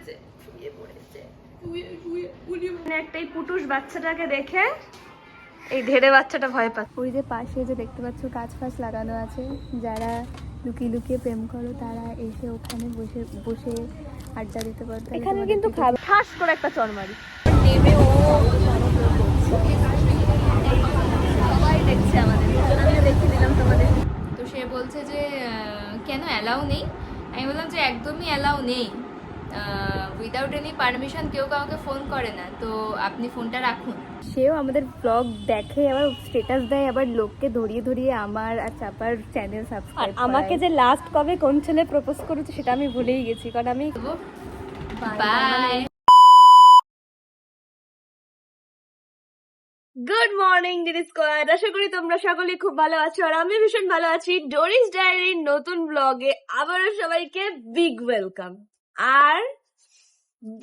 পড়েছে, শুয়ে পড়েছে, একটাই পুটুস বাচ্চাটাকে দেখে এই ঢেড়ে বাচ্চাটা ভয় পাচ্ছে। ওই যে পাশে যে দেখতে পাচ্ছ গাছ ফাছ লাগানো আছে, যারা লুকিয়ে লুকিয়ে প্রেম করো তারা এসে ওখানে বসে বসে আড্ডা দিতে পারো। এখানে কিন্তু ঠাস করে একটা চড়মারি নেমে ও সবাই দেখছে আমাদের, আমিও দেখিয়ে দিলাম তোমাদের। তো সে বলছে যে কেন অ্যালাউ নেই। আমি বললাম যে একদমই অ্যালাউ নেই, উইদাউট এনি পারমিশন কেউ কাউকে ফোন করে না, তো আপনি ফোনটা রাখুন। সেও আমাদের ব্লগ দেখে, আবার স্ট্যাটাস দেয়, আবার লোককে ধরিয়ে ধরিয়ে আমার আর চাপার চ্যানেল সাবস্ক্রাইব। আমাকে যে লাস্ট কবে কোন ছেলে প্রপোজ করেছে সেটা আমি ভুলেই গেছি, কারণ আমি বাই। গুড মর্নিং ডিডি স্কোয়াড, আশা করি তোমরা সকলেই খুব ভালো আছো আর আমি ভীষণ ভালো আছি। ডোরিস ডায়েরির নতুন ব্লগে আবারও সবাইকে বিগ ওয়েলকাম। আর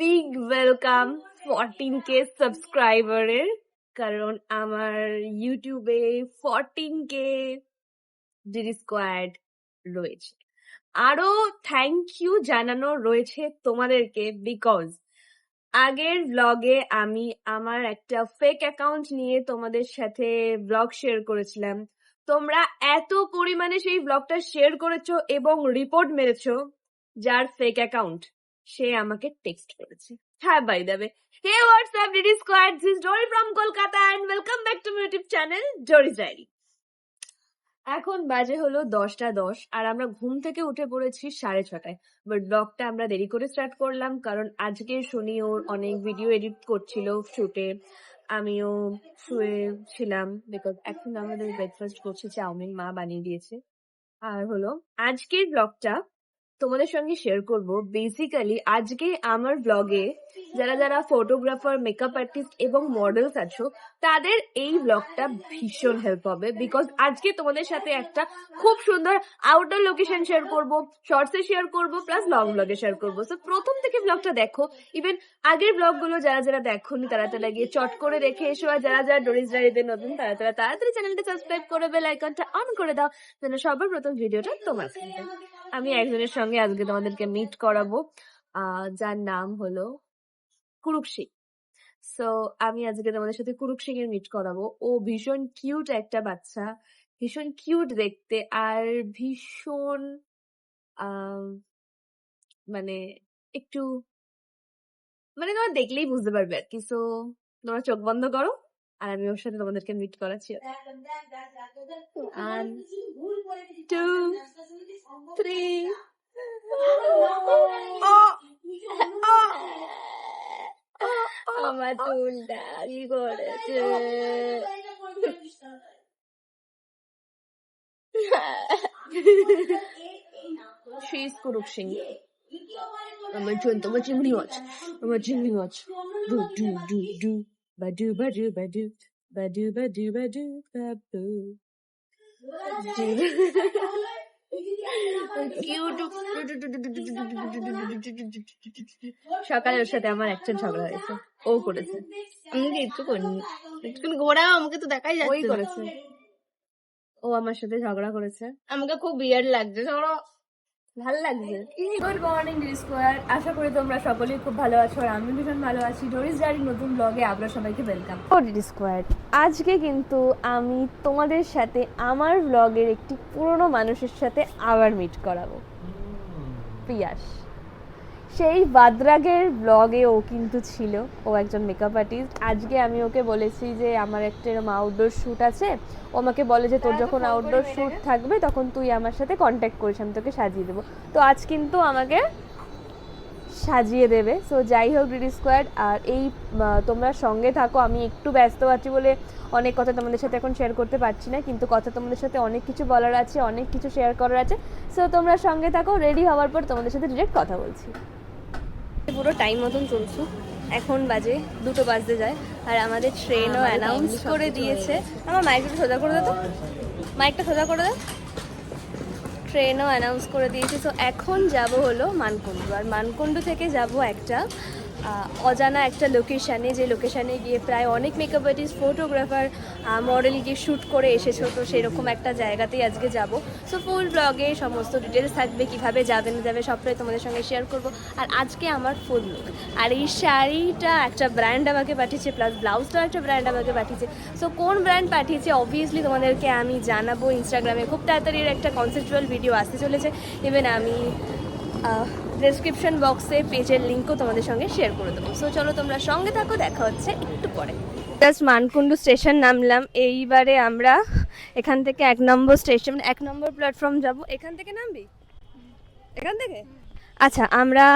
বিগ ওয়েলকাম 14K সাবস্ক্রাইবারের, কারণ আমার ইউটিউবে 14K ডিডি স্কোয়াড রয়েছে। আরো থ্যাংক ইউ জানানো রয়েছে তোমাদেরকে, বিকজ আগের ব্লগে আমি আমার একটা ফেক অ্যাকাউন্ট নিয়ে তোমাদের সাথে ব্লগ শেয়ার করেছিলাম। তোমরা এত পরিমাণে সেই ব্লগটা শেয়ার করেছো এবং রিপোর্ট মেরেছো, যার ফেক অ্যাকাউন্ট সে আমাকে টেক্সট করেছে। হ্যাঁ, by the way, hey what's up ডিডি squad, this Dori from Kolkata and welcome back to my YouTube channel Doris diary. এখন বাজে হলো 10টা 10 আর আমরা ঘুম থেকে উঠে পড়েছি 6:30টায়। বাট ব্লগটা আমরা দেরি করে স্টার্ট করলাম, কারণ আজকে শনি ওর অনেক ভিডিও এডিট করছিল শুটে, আমিও শুয়েছিলাম। বিকজ এখন আমাদের ব্রেকফাস্ট করছে চাউমিন, মা বানিয়ে দিয়েছে। আর হলো আজকের ব্লগটা তোমাদের সঙ্গে শেয়ার করব। বেসিক্যালি আজকে আমার ব্লগে যারা যারা ফটোগ্রাফার, মেকআপ আর্টিস্ট এবং মডেলস আছো তাদের এই ব্লগটা ভীষণ হেল্প হবে। বিকজ আজকে তোমাদের সাথে একটা খুব সুন্দর আউটডোর লোকেশন শেয়ার করব, শর্টসে শেয়ার করব, প্লাস লং ব্লগে শেয়ার করবো। সো প্রথম থেকে ব্লগটা দেখো, ইভেন আগের ব্লগগুলো যারা যারা দেখোনি তারা তারা গিয়ে চট করে দেখে এসো। আর যারা যারা ডোরিস ডায়েরিতে নতুন তারা তারা তাড়াতাড়ি চ্যানেলটা সাবস্ক্রাইব করে বেল আইকনটা অন করে দাও, যেন সবার প্রথম ভিডিওটা তোমার সামনে। আমি একজনের সঙ্গে আজকে তোমাদেরকে মিট করাবো, যার নাম হলো কুরুক সিং। সো আমি আজকে তোমাদের সাথে কুরুক সিং এর মিট করাবো। ও ভীষণ কিউট একটা বাচ্চা, ভীষণ কিউট দেখতে, আর ভীষণ মানে একটু মানে তোমার দেখলেই বুঝতে পারবে আর কি। সো তোমরা চোখ বন্ধ করো আর আমি ওর সাথে তোমাদেরকে মিট করাচ্ছি। 1 2 3 আমার চুলটা কি করেছে। She is কুরুক Singh. আমার চিংড়ি মাছ, আমার চিংড়ি মাছ। Do do do do Baru Baru Baru Baru Baru Baru বাবু। সকালে ওর সাথে আমার একটা ঝগড়া হয়েছে, ও করেছে। আমি কিচ্ছু করিনি, একটুখানি ঘোরাও, আমাকে তো দেখাই ওই যাচ্ছে। করেছে, ও আমার সাথে ঝগড়া করেছে। আমাকে খুব বিয়ার লাগছে, সরো। ভালো লাগছে। গুড মর্নিং ডিডি স্কোয়ার, আশা করি তোমরা সকলেই খুব ভালো আছো আর আমি ভীষণ ভালো আছি। ডোরিস ডায়েরির নতুন ব্লগে আপনারা সবাইকে ওয়েলকাম। ডিডি স্কোয়াড, আজকে কিন্তু আমি তোমাদের সাথে আমার ব্লগের একটি পুরনো মানুষের সাথে আবার মিট করাবো, পিয়াস। সেই বাদরাগের ব্লগে ও কিন্তু ছিল, ও একজন মেকআপ আর্টিস্ট। আজকে আমি ওকে বলেছি যে আমার একটা এরকম আউটডোর শ্যুট আছে, ও আমাকে বলে যে তোর যখন আউটডোর শ্যুট থাকবে তখন তুই আমার সাথে কন্ট্যাক্ট করিস, আমি তোকে সাজিয়ে দেবো। তো আজ কিন্তু আমাকে সাজিয়ে দেবে। সো যাই হোক ডিডি স্কোয়াড, আর এই তোমরা সঙ্গে থাকো। আমি একটু ব্যস্ত আছি বলে অনেক কথা তোমাদের সাথে এখন শেয়ার করতে পারছি না, কিন্তু কথা তোমাদের সাথে অনেক কিছু বলার আছে, অনেক কিছু শেয়ার করার আছে। সো তোমরা সঙ্গে থাকো, রেডি হওয়ার পর তোমাদের সাথে ডিরেক্ট কথা বলছি। পুরো টাইম মতন চলছে, এখন বাজে 2টো বাজতে যায় আর আমাদের ট্রেনও অ্যানাউন্স করে দিয়েছে। আমার মাইকটা সোজা করে দাও, তো মাইকটা সোজা করে দাও। ট্রেনও অ্যানাউন্স করে দিয়েছে। তো এখন যাব হলো মানকুণ্ডু, আর মানকুণ্ডু থেকে যাব একটা অজানা একটা লোকেশানে, যে লোকেশানে গিয়ে প্রায় অনেক মেকআপ আর্টিস্ট, ফটোগ্রাফার, মডেল গিয়ে শ্যুট করে এসেছো, তো সেরকম একটা জায়গাতেই আজকে যাব। সো ফুল ব্লগে সমস্ত ডিটেলস থাকবে, কীভাবে যাবে না যাবে সবটাই তোমাদের সঙ্গে শেয়ার করব। আর আজকে আমার ফুল লুক, আর এই শাড়িটা একটা ব্র্যান্ড আমাকে পাঠিয়েছে, প্লাস ব্লাউজটাও একটা ব্র্যান্ড আমাকে পাঠিয়েছে। সো কোন ব্র্যান্ড পাঠিয়েছে অবভিয়াসলি তোমাদেরকে আমি জানাবো ইনস্টাগ্রামে। খুব তাড়াতাড়ি এর একটা কনসেপচুয়াল ভিডিও আসতে চলেছে। ইভেন আমি ডেসক্রিপশন বক্সে পেজের লিঙ্কও তোমাদের সঙ্গে শেয়ার করে দেবো। সো চলো তোমরা সঙ্গে থাকো, দেখা হচ্ছে একটু পরে। জাস্ট মানকুণ্ডু স্টেশন নামলাম। এইবারে আমরা এখান থেকে 1 নম্বর স্টেশন, 1 নম্বর প্ল্যাটফর্ম যাব। এখান থেকে নামবি? এখান থেকে? আচ্ছা, আমরা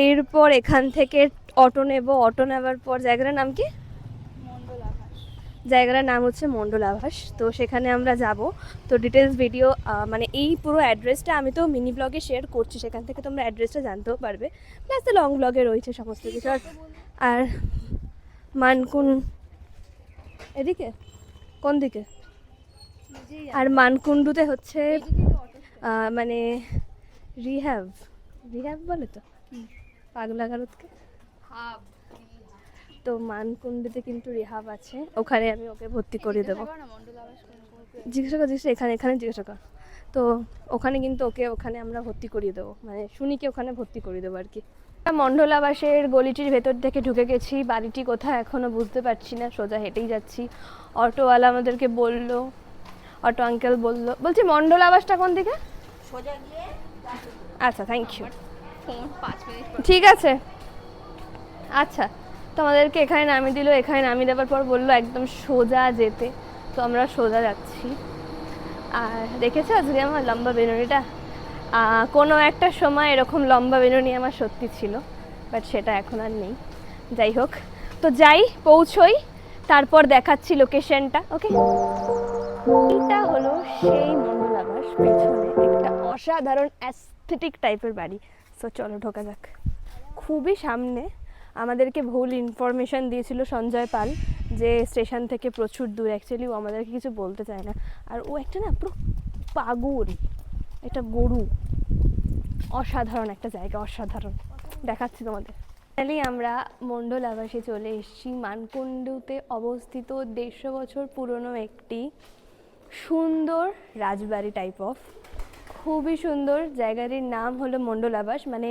এরপর এখান থেকে অটো নেব। অটো নেওয়ার পর জায়গাটার নাম কি? জায়গাটার নাম হচ্ছে মণ্ডল আভাস। তো সেখানে আমরা যাব। তো ডিটেলস ভিডিও মানে এই পুরো অ্যাড্রেসটা আমি তো মিনি ব্লগে শেয়ার করছি, সেখান থেকে তোমরা অ্যাড্রেসটা জানতেও পারবে। প্লাস তো লং ব্লগে রয়েছে সমস্ত কিছু। আর মানকুন এদিকে কোন দিকে? আর মানকুণ্ডুতে হচ্ছে মানে রিহ্যাব বলে তো পাগলা গারদকে। তো মানকুণ্ডুতে কিন্তু রিহাব আছে, ওখানে আমি ওকে ভর্তি করে দেবো। জিজ্ঞাসা কর, এখানে জিজ্ঞাসা কর। তো ওখানে কিন্তু ওখানে আমরা ভর্তি করিয়ে দেবো, মানে শুনিকে ওখানে ভর্তি করিয়ে দেবো আর কি। মণ্ডল আবাসের গলিটির ভেতর থেকে ঢুকে গেছি। বাড়িটি কোথায় এখনও বুঝতে পারছি না, সোজা হেঁটেই যাচ্ছি। অটোওয়ালা আমাদেরকে বললো, অটো আঙ্কেল বলছি মণ্ডল আবাসটা কোন দিকে? আচ্ছা, থ্যাংক ইউ। ঠিক আছে, আচ্ছা। তো আমাদেরকে এখানে নামিয়ে দিল। এখানে নামিয়ে দেওয়ার পর বললো একদম সোজা যেতে। তো আমরা সোজা যাচ্ছি। আর দেখেছো আজকে আমার লম্বা বেনুনিটা? কোনো একটা সময় এরকম লম্বা বেনুনি আমার সত্যি ছিল, বাট সেটা এখন আর নেই। যাই হোক, তো পৌঁছই, তারপর দেখাচ্ছি লোকেশনটা। ওকে, এটা হলো সেই মণ্ডল আবাস। পেছনে একটা অসাধারণ অ্যাস্থেটিক টাইপের বাড়ি। সো চলো ঢোকা যাক। খুবই সামনে। আমাদেরকে ভুল ইনফরমেশান দিয়েছিল সঞ্জয় পাল, যে স্টেশন থেকে প্রচুর দূর। অ্যাকচুয়ালি ও আমাদেরকে কিছু বলতে চায় না। আর ও একটা না পুরো পাগল, একটা গরু। অসাধারণ একটা জায়গা, অসাধারণ। দেখাচ্ছি তোমাদের। ফাইনালি আমরা মণ্ডল আবাসে চলে এসেছি। মানকুণ্ডুতে অবস্থিত 150 বছর পুরনো একটি সুন্দর রাজবাড়ি টাইপ অফ, খুবই সুন্দর। জায়গাটির নাম হলো মণ্ডল আবাস, মানে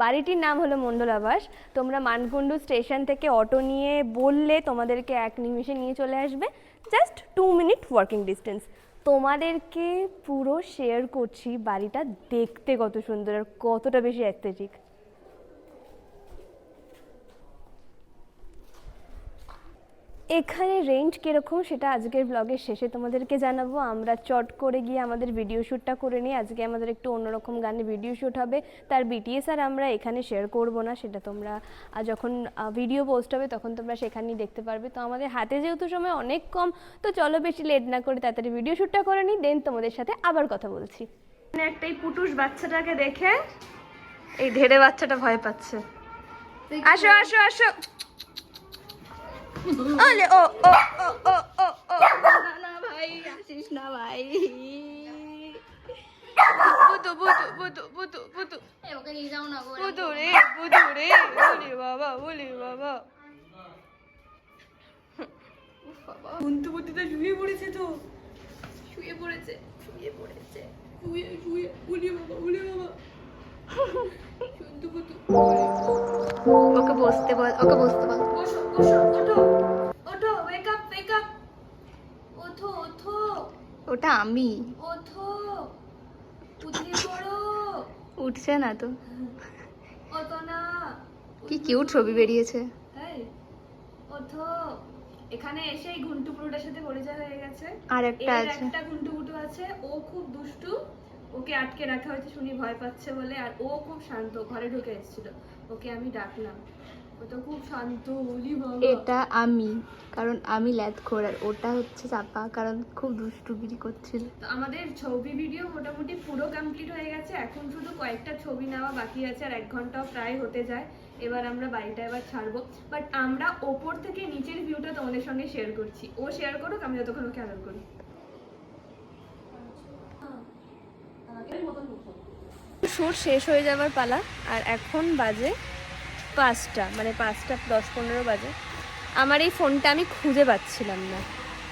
বাড়িটির নাম হলো মণ্ডল আবাস। তোমরা মানকুণ্ডু স্টেশন থেকে অটো নিয়ে বললে তোমাদেরকে 1 নিমিষে নিয়ে চলে আসবে। Just 2 minute walking distance. তোমাদেরকে পুরো শেয়ার করছি বাড়িটা দেখতে কত সুন্দর আর কতটা বেশি অ্যাস্থেটিক। এখানে রেন্ট কীরকম সেটা আজকের ব্লগের শেষে তোমাদেরকে জানাবো। আমরা চট করে গিয়ে আমাদের ভিডিও শ্যুটটা করে নিই। আজকে আমাদের একটু অন্যরকম গানে ভিডিও শ্যুট হবে, তার বিটিএস আর আমরা এখানে শেয়ার করব না, সেটা তোমরা যখন ভিডিও পোস্ট হবে তখন তোমরা সেখানেই দেখতে পারবে। তো আমাদের হাতে যেহেতু সময় অনেক কম, তো চলো বেশি লেট না করে তাড়াতাড়ি ভিডিও শ্যুটটা করে নিই, দেন তোমাদের সাথে আবার কথা বলছি। একটাই পুটুস বাচ্চাটাকে দেখে এই ধেড়ে বাচ্চাটা ভয় পাচ্ছে। আসো আসো আসো। আলে ও ও ও ও ও ও না ভাই, আসিস না ভাই। বুতু বুতু বুতু বুতু বুতু, ওকে নিয়ে যাও না গো। বুতু রে ওরে বাবা, ওরে বাবা। বুন্তু বুতুটা শুয়ে পড়েছে। তো শুয়ে পড়েছে ওরে বাবা, ওরে বাবা। ওকে বসতে বল। বসো বসো, ওঠো ওঠো, ওয়েক আপ ওঠো ওঠো। ওটা আমি। ওঠো, উঠে পড়ো। উঠছে না তো। ওঠো না। কি কিউট ছবি বেরিয়েছে। এই ওঠো। এখানে এসেই ঘুন্টু পুরোটার সাথে পরিচয় হয়ে গেছে। আর একটা এর আছে, একটা ঘুন্টু গুটু আছে, ও খুব দুষ্টু। ওকে আটকে রাখা হয়েছে শুনি ভয় পাচ্ছে বলে। আর ও খুব শান্ত, ঘরে ঢুকে এসেছিল, ওকে আমি ডাকলাম। ও তো খুব শান্ত, বলি বাবা। এটা আমি, কারণ আমি ল্যাদখোর, আর ওটা হচ্ছে চাপা, কারণ খুব দুষ্টুগিরি করছিল। তো আমাদের ছবি ভিডিও মোটামুটি পুরো কমপ্লিট হয়ে গেছে। এখন শুধু কয়েকটা ছবি নেওয়া বাকি আছে, আর 1 ঘন্টাও প্রায় হতে যায়। এবার আমরা বাড়িটা ছাড়বো, বাট আমরা ওপর থেকে নিচের ভিউটা তোমাদের সঙ্গে শেয়ার করছি। ও শেয়ার করুক, আমি যতক্ষণ ওকে আদর করি। শুট শেষ হয়ে যাবার পালা, আর এখন বাজে 5টা, মানে 5টা 10-15 বাজে। আমার এই ফোনটা আমি খুঁজে পাচ্ছিলাম না,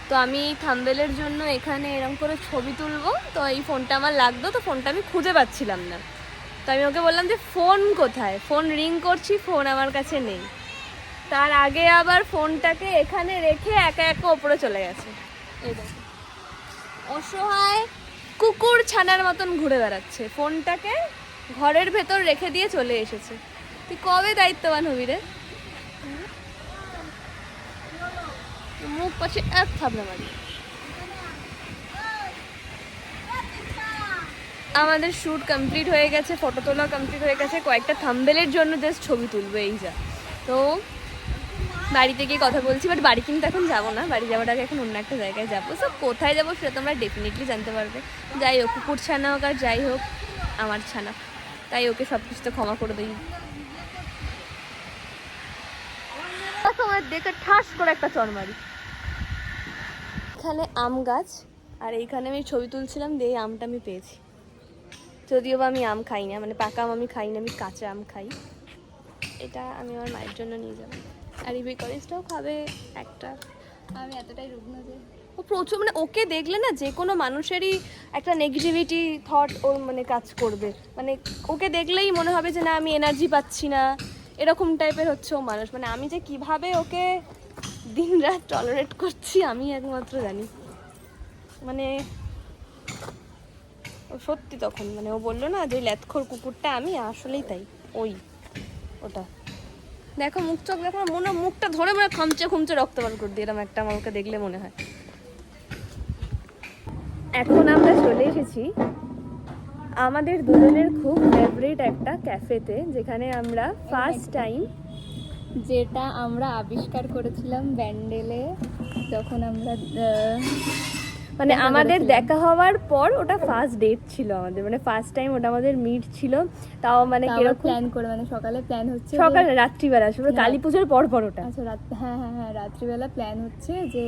তো আমি থাম্বনেলের জন্য এখানে এরকম করে ছবি তুলবো, তো এই ফোনটা আমার লাগতো, তো ফোনটা আমি খুঁজে পাচ্ছিলাম না। তো আমি ওকে বললাম যে ফোন কোথায়, ফোন রিং করছি, ফোন আমার কাছে নেই। তার আগে আবার ফোনটাকে এখানে রেখে একা একা ওপরে চলে গেছে। এই দেখো, অসহায় কুকুর ছানার মতন ঘুরে বেড়াচ্ছে, ফোনটাকে ঘরের ভেতর রেখে দিয়ে চলে এসেছে। তুই কবে দায়িত্ববান হবি রে? মুখ পাশে এক থাবড়া মারি। আমাদের শ্যুট কমপ্লিট হয়ে গেছে, ফটো তোলা কমপ্লিট হয়ে গেছে, কয়েকটা থাম্বনেলের জন্য জাস্ট ছবি তুলবো, এই যা। তো বাড়িতে গিয়ে কথা বলছি, বাট বাড়ি কিন্তু এখন যাবো না, বাড়ি যাওয়ার আগে এখন অন্য একটা জায়গায় যাবো। সব কোথায় যাবো সেটা তোমরা ডেফিনেটলি জানতে পারবে। যাই হোক, কুকুর ছানা হোক আর যাই হোক, আমার ছানা, তাই ওকে সব কিছুতে ক্ষমা করে দিই। তোমার দেখে ঠাস করে একটা চড় মারি। এখানে আম গাছ, আর এইখানে আমি ছবি তুলছিলাম দিয়ে এই আমটা আমি পেয়েছি। যদিও বা আমি আম খাই না, মানে পাকা আম আমি খাই না, আমি কাঁচা আম খাই। এটা আমি আমার মায়ের জন্য নিয়ে যাবো, আর এই বেকারিজটাও খাবে একটা। আমি এতটাই রুগ্ন যে ও প্রচুর, মানে ওকে দেখলে না যে কোনো মানুষেরই একটা নেগেটিভিটি থট ওর মানে কাজ করবে, মানে ওকে দেখলেই মনে হবে যে না আমি এনার্জি পাচ্ছি না, এরকম টাইপের হচ্ছে ও মানুষ। মানে আমি যে কিভাবে ওকে দিনরাত টলারেট করছি আমি একমাত্র জানি। মানে ও সত্যি তখন মানে ও বললো না যে ল্যাথখোর কুকুরটা, আমি আসলেই তাই, ওই ওটা দেখো মুখ চোখ দেখো, মনে মুখটা ধরে মানে খামচে খুমচে রক্ত বার করে দিয়ে এরকম একটা, আমার ওকে দেখলে মনে হয়। এখন আমরা চলে এসেছি আমাদের দুজনের খুব ফেভারিট একটা ক্যাফেতে, যেখানে আমরা ফার্স্ট টাইম, যেটা আমরা আবিষ্কার করেছিলাম ব্যান্ডেলে যখন আমরা মানে দেখা আমাদের করেছিলাম। দেখা হওয়ার পর ওটা ফার্স্ট ডেট ছিল আমাদের, মানে ফার্স্ট টাইম ওটা আমাদের মিট ছিল। তাও মানে কিরকম প্ল্যান করে, মানে সকালে প্ল্যান হচ্ছে সকালে রাত্রিবেলা, আসলে হ্যাঁ। কালী পুজোর পর পর ওটা। আচ্ছা হ্যাঁ রাত্রিবেলা প্ল্যান হচ্ছে যে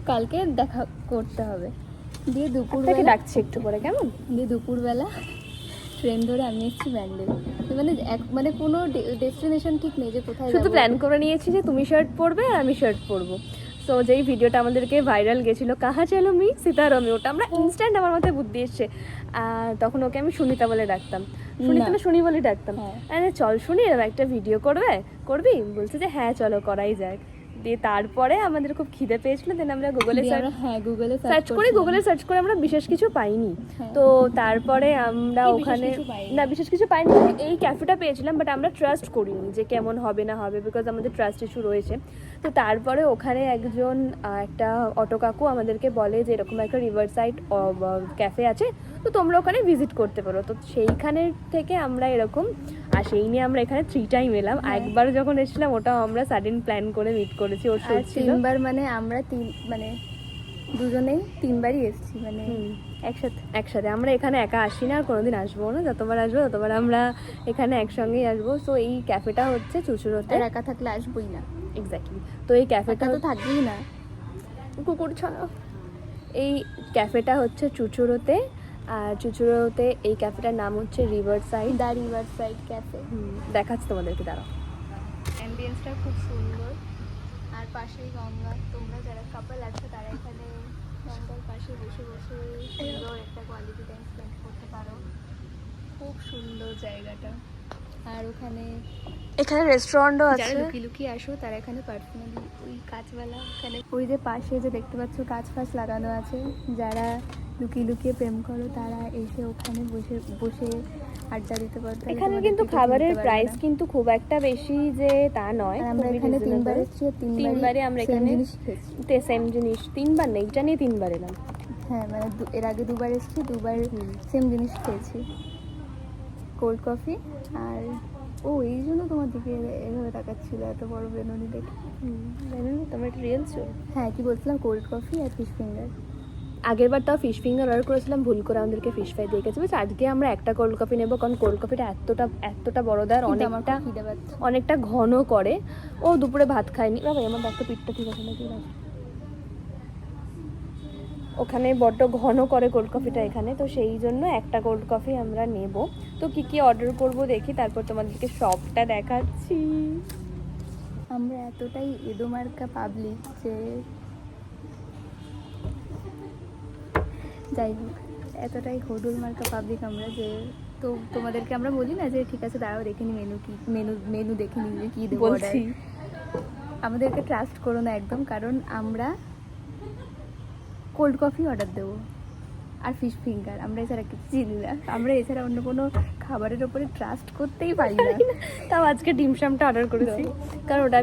কালকে দেখা করতে হবে। দিয়ে আপনাকে দুপুরবেলা ডাকছি একটু পরে, কেমন? দিয়ে দুপুরবেলা ট্রেন ধরে আমি এসেছি ব্যান্ডেল। মানে মানে কোনো ডেস্টিনেশন ঠিক নেই যে কোথায় শুধু যাবো। প্ল্যান করে নিয়েছি যে তুমি শার্ট পরবে আর আমি শার্ট পরবো। সো যেই ভিডিওটা আমাদেরকে ভাইরাল গেছিলো কাহা চলো মি সীতারমি, ওটা আমরা ইনস্ট্যান্ট আমার মাথায় বুদ্ধি এসছে। আর তখন ওকে আমি সুনিতা বলে ডাকতাম, সুনিতা না সুনি বলে ডাকতাম। হ্যাঁ। আরে চল শুনি এরকম একটা ভিডিও করবি, বলছে যে হ্যাঁ চলো করাই যাক। দিয়ে তারপরে আমাদের খুব খিদে পেয়েছিল, দেন আমরা গুগলে গুগলে সার্চ করে আমরা বিশেষ কিছু পাইনি। হ্যাঁ। তো তারপরে আমরা কি বিশেষ ওখানে কিছু পাইনি? না বিশেষ কিছু পাইনি, এই ক্যাফেটা পেয়েছিলাম, বাট আমরা ট্রাস্ট করিনি যে কেমন হবে না হবে, বিকজ আমাদের ট্রাস্ট ইস্যু রয়েছে। তো তারপরে ওখানে একজন একটা অটো কাকু আমাদেরকে বলে যে এরকম একটা রিভার সাইড ক্যাফে আছে, তো তোমরা ওখানে ভিজিট করতে পারো। তো সেইখানে থেকে আমরা এরকম, আর সেই নিয়ে আমরা এখানে 3 টাইম এলাম। একবার যখন এসেছিলাম ওটাও আমরা সাডেন প্ল্যান করে মিট করেছি, ওর আর শুট ছিল। 3বার, মানে আমরা মানে দুজনেই 3বারই এসেছি, মানে একসাথে আমরা এখানে একা আসি না, আর কোনোদিন আসবো না, যতবার আসবো ততবার আমরা এখানে একসঙ্গেই আসবো। তো এই ক্যাফেটা হচ্ছে চুচুড়োতে। আর একা থাকলে আসবোই না, এক্স্যাক্টলি। তো এই ক্যাফেটা একা তো থাকবেই না। কুকুর ছাড়া। এই ক্যাফেটা হচ্ছে চুচুড়োতে, আর চুচুড়োতে এই ক্যাফেটার নাম হচ্ছে river side. The river side cafe. দেখাচ্ছি তোমাদেরকে, দাঁড়াও। অ্যাম্বিয়েন্সটা খুব সুন্দর, আর পাশেই গঙ্গা। তোমরা যারা কাপল আছো তারা এখানে গঙ্গার পাশে বসে বসে সুন্দর একটা কোয়ালিটি টাইম স্পেন্ড করতে পারো। খুব সুন্দর জায়গাটা। আর এখানে রেস্টুরেন্টও যারা আছে। লুকিয়ে আসো তারা এখানে পার্সোনালি ওই কাঁচওয়ালা, এখানে ওই যে পাশে যে দেখতে পাচ্ছ কাঁচ ফাঁচ লাগানো আছে, যারা লুকিয়ে প্রেম করো তারা এসে ওখানে বসে আড্ডা দিতে পারো। তাহলে এখানে তোমাদের কিন্তু কেউ খাবারের চিনতে পারবে প্রাইস না। কিন্তু খুব একটা বেশি যে তা নয়, আর আমরা খুবই এখানে reasonable। 3বার এসেছি, আর তিনবারে আমরা same এখানে জিনিস খেয়েছি। সেম জিনিস, 3বার নেই, এটা নিয়ে 3বার এলাম। হ্যাঁ, মানে এর আগে 2বার এসেছি, 2বার সেম জিনিস খেয়েছি, কোল্ড কফি। আর এই জন্য তোমার দিকে এভাবে তাকাচ্ছিল এত বড় বেনুনি দেখে। তোমার একটা রিয়েল ছিল। হ্যাঁ, কি বলছিলাম, কোল্ড কফি আর ফিশ ফিঙ্গার। আগের বার তাও ফিশ ফিঙ্গার অর্ডার করেছিলাম, ভুল করে আমাদেরকে ফিশ ফ্রাই দিয়ে গেছে। আজকে আমরা একটা কোল্ড কফি নেবো, কারণ কোল্ড কফিটা এতটা বড় দেয়, অনেকটা ঘন করে। ও দুপুরে ভাত খায়নি। বাবা আমার ডাক্তার পিঠটা ঠিক আছে নাকি? ওখানে বড্ড ঘন করে কোল্ড কফিটা এখানে, তো সেই জন্য একটা কোল্ড কফি আমরা নেব। তো কি কি অর্ডার করব দেখি, তারপর তোমাদেরকে সবটা দেখাচ্ছি। আমরা এতটাই এদোমার্কা পাবলিক যে, যাই হোক, এতটাই হোডুল মার্কা পাবলিক আমরা যে, তো তোমাদেরকে আমরা বলি না যে ঠিক আছে দাঁড়াও দেখে নি মেনু দেখে নি যে কী দেবো order। বলছি আমাদেরকে ট্রাস্ট করো না একদম, কারণ আমরা কোল্ড কফি অর্ডার দেবো আর ফিশ ফিঙ্গার, আমরা এছাড়া কিছু চিনি না। আমরা এছাড়া অন্য কোনো খাবারের ওপরে ট্রাস্ট করতেই পারি না। তাও আজকে ডিমসামটা অর্ডার করেছি, কারণ ওটা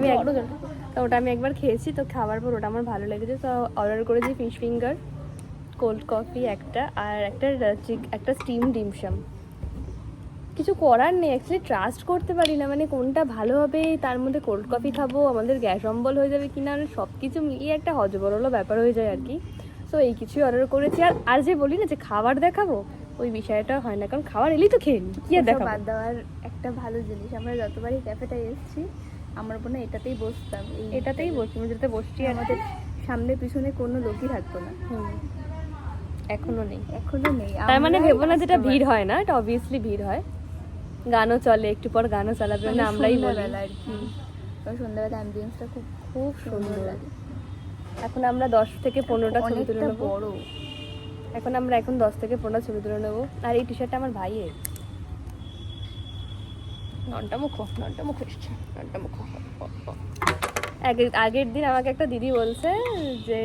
আমি একবার খেয়েছি, তো খাওয়ার পর ওটা আমার ভালো লেগেছে, তো অর্ডার করেছি ফিশ ফিঙ্গার, কোল্ড কফি একটা, আর একটা স্টিম ডিমসাম। কিছু করার নেই, অ্যাকচুয়ালি ট্রাস্ট করতে পারি না, মানে কোনটা ভালো হবে, তার মধ্যে কোল্ড কফি খাবো, আমাদের গ্যাস অম্বল হয়ে যাবে কিনা, সব কিছু মিলিয়ে একটা হজবরল ব্যাপার হয়ে যায় আর কি। তো এই কিছুই অর্ডার করেছি। আর যে বলি না যে খাবার দেখাবো, ওই বিষয়টা হয় না, কারণ খাবার এলেই তো খেয়ে নি, কি আর ওসব দেখাবো। বাদ দেওয়ার একটা ভালো জিনিস, আমরা যতবারই ক্যাফেটায় এসেছি আমার মনে হয় এটাতেই বসতাম, এটাতেই বসছি, আমি যেটা বসছি আর আমাদের সামনে পিছনে কোনো লোকই থাকতো না। এখনো নেই। এখনো নেই। তার মানে আমরাই ভেবো না যেটা customer। ভিড় হয় না, এটা অবভিয়াসলি ভিড় হয়, গানও চলে, একটু পর গানও চালাবে, মানে না আমরাই বলি। সন্ধ্যাবেলা আর কি, ওই সন্ধ্যাবেলা অ্যাম্বিয়েন্সটা খুব খুব সুন্দর লাগে। এখন আমরা 10 থেকে 15টা ছবি তুলে অনেকটা নেবো। বড়। এখন 10 থেকে 15টা ছবি তুলে নেবো। আর এই টি শার্টটা আমার ভাইয়ের। ননটা মুখ এসছে, ননটা মুখ। আগের দিন আমাকে একটা দিদি বলছে যে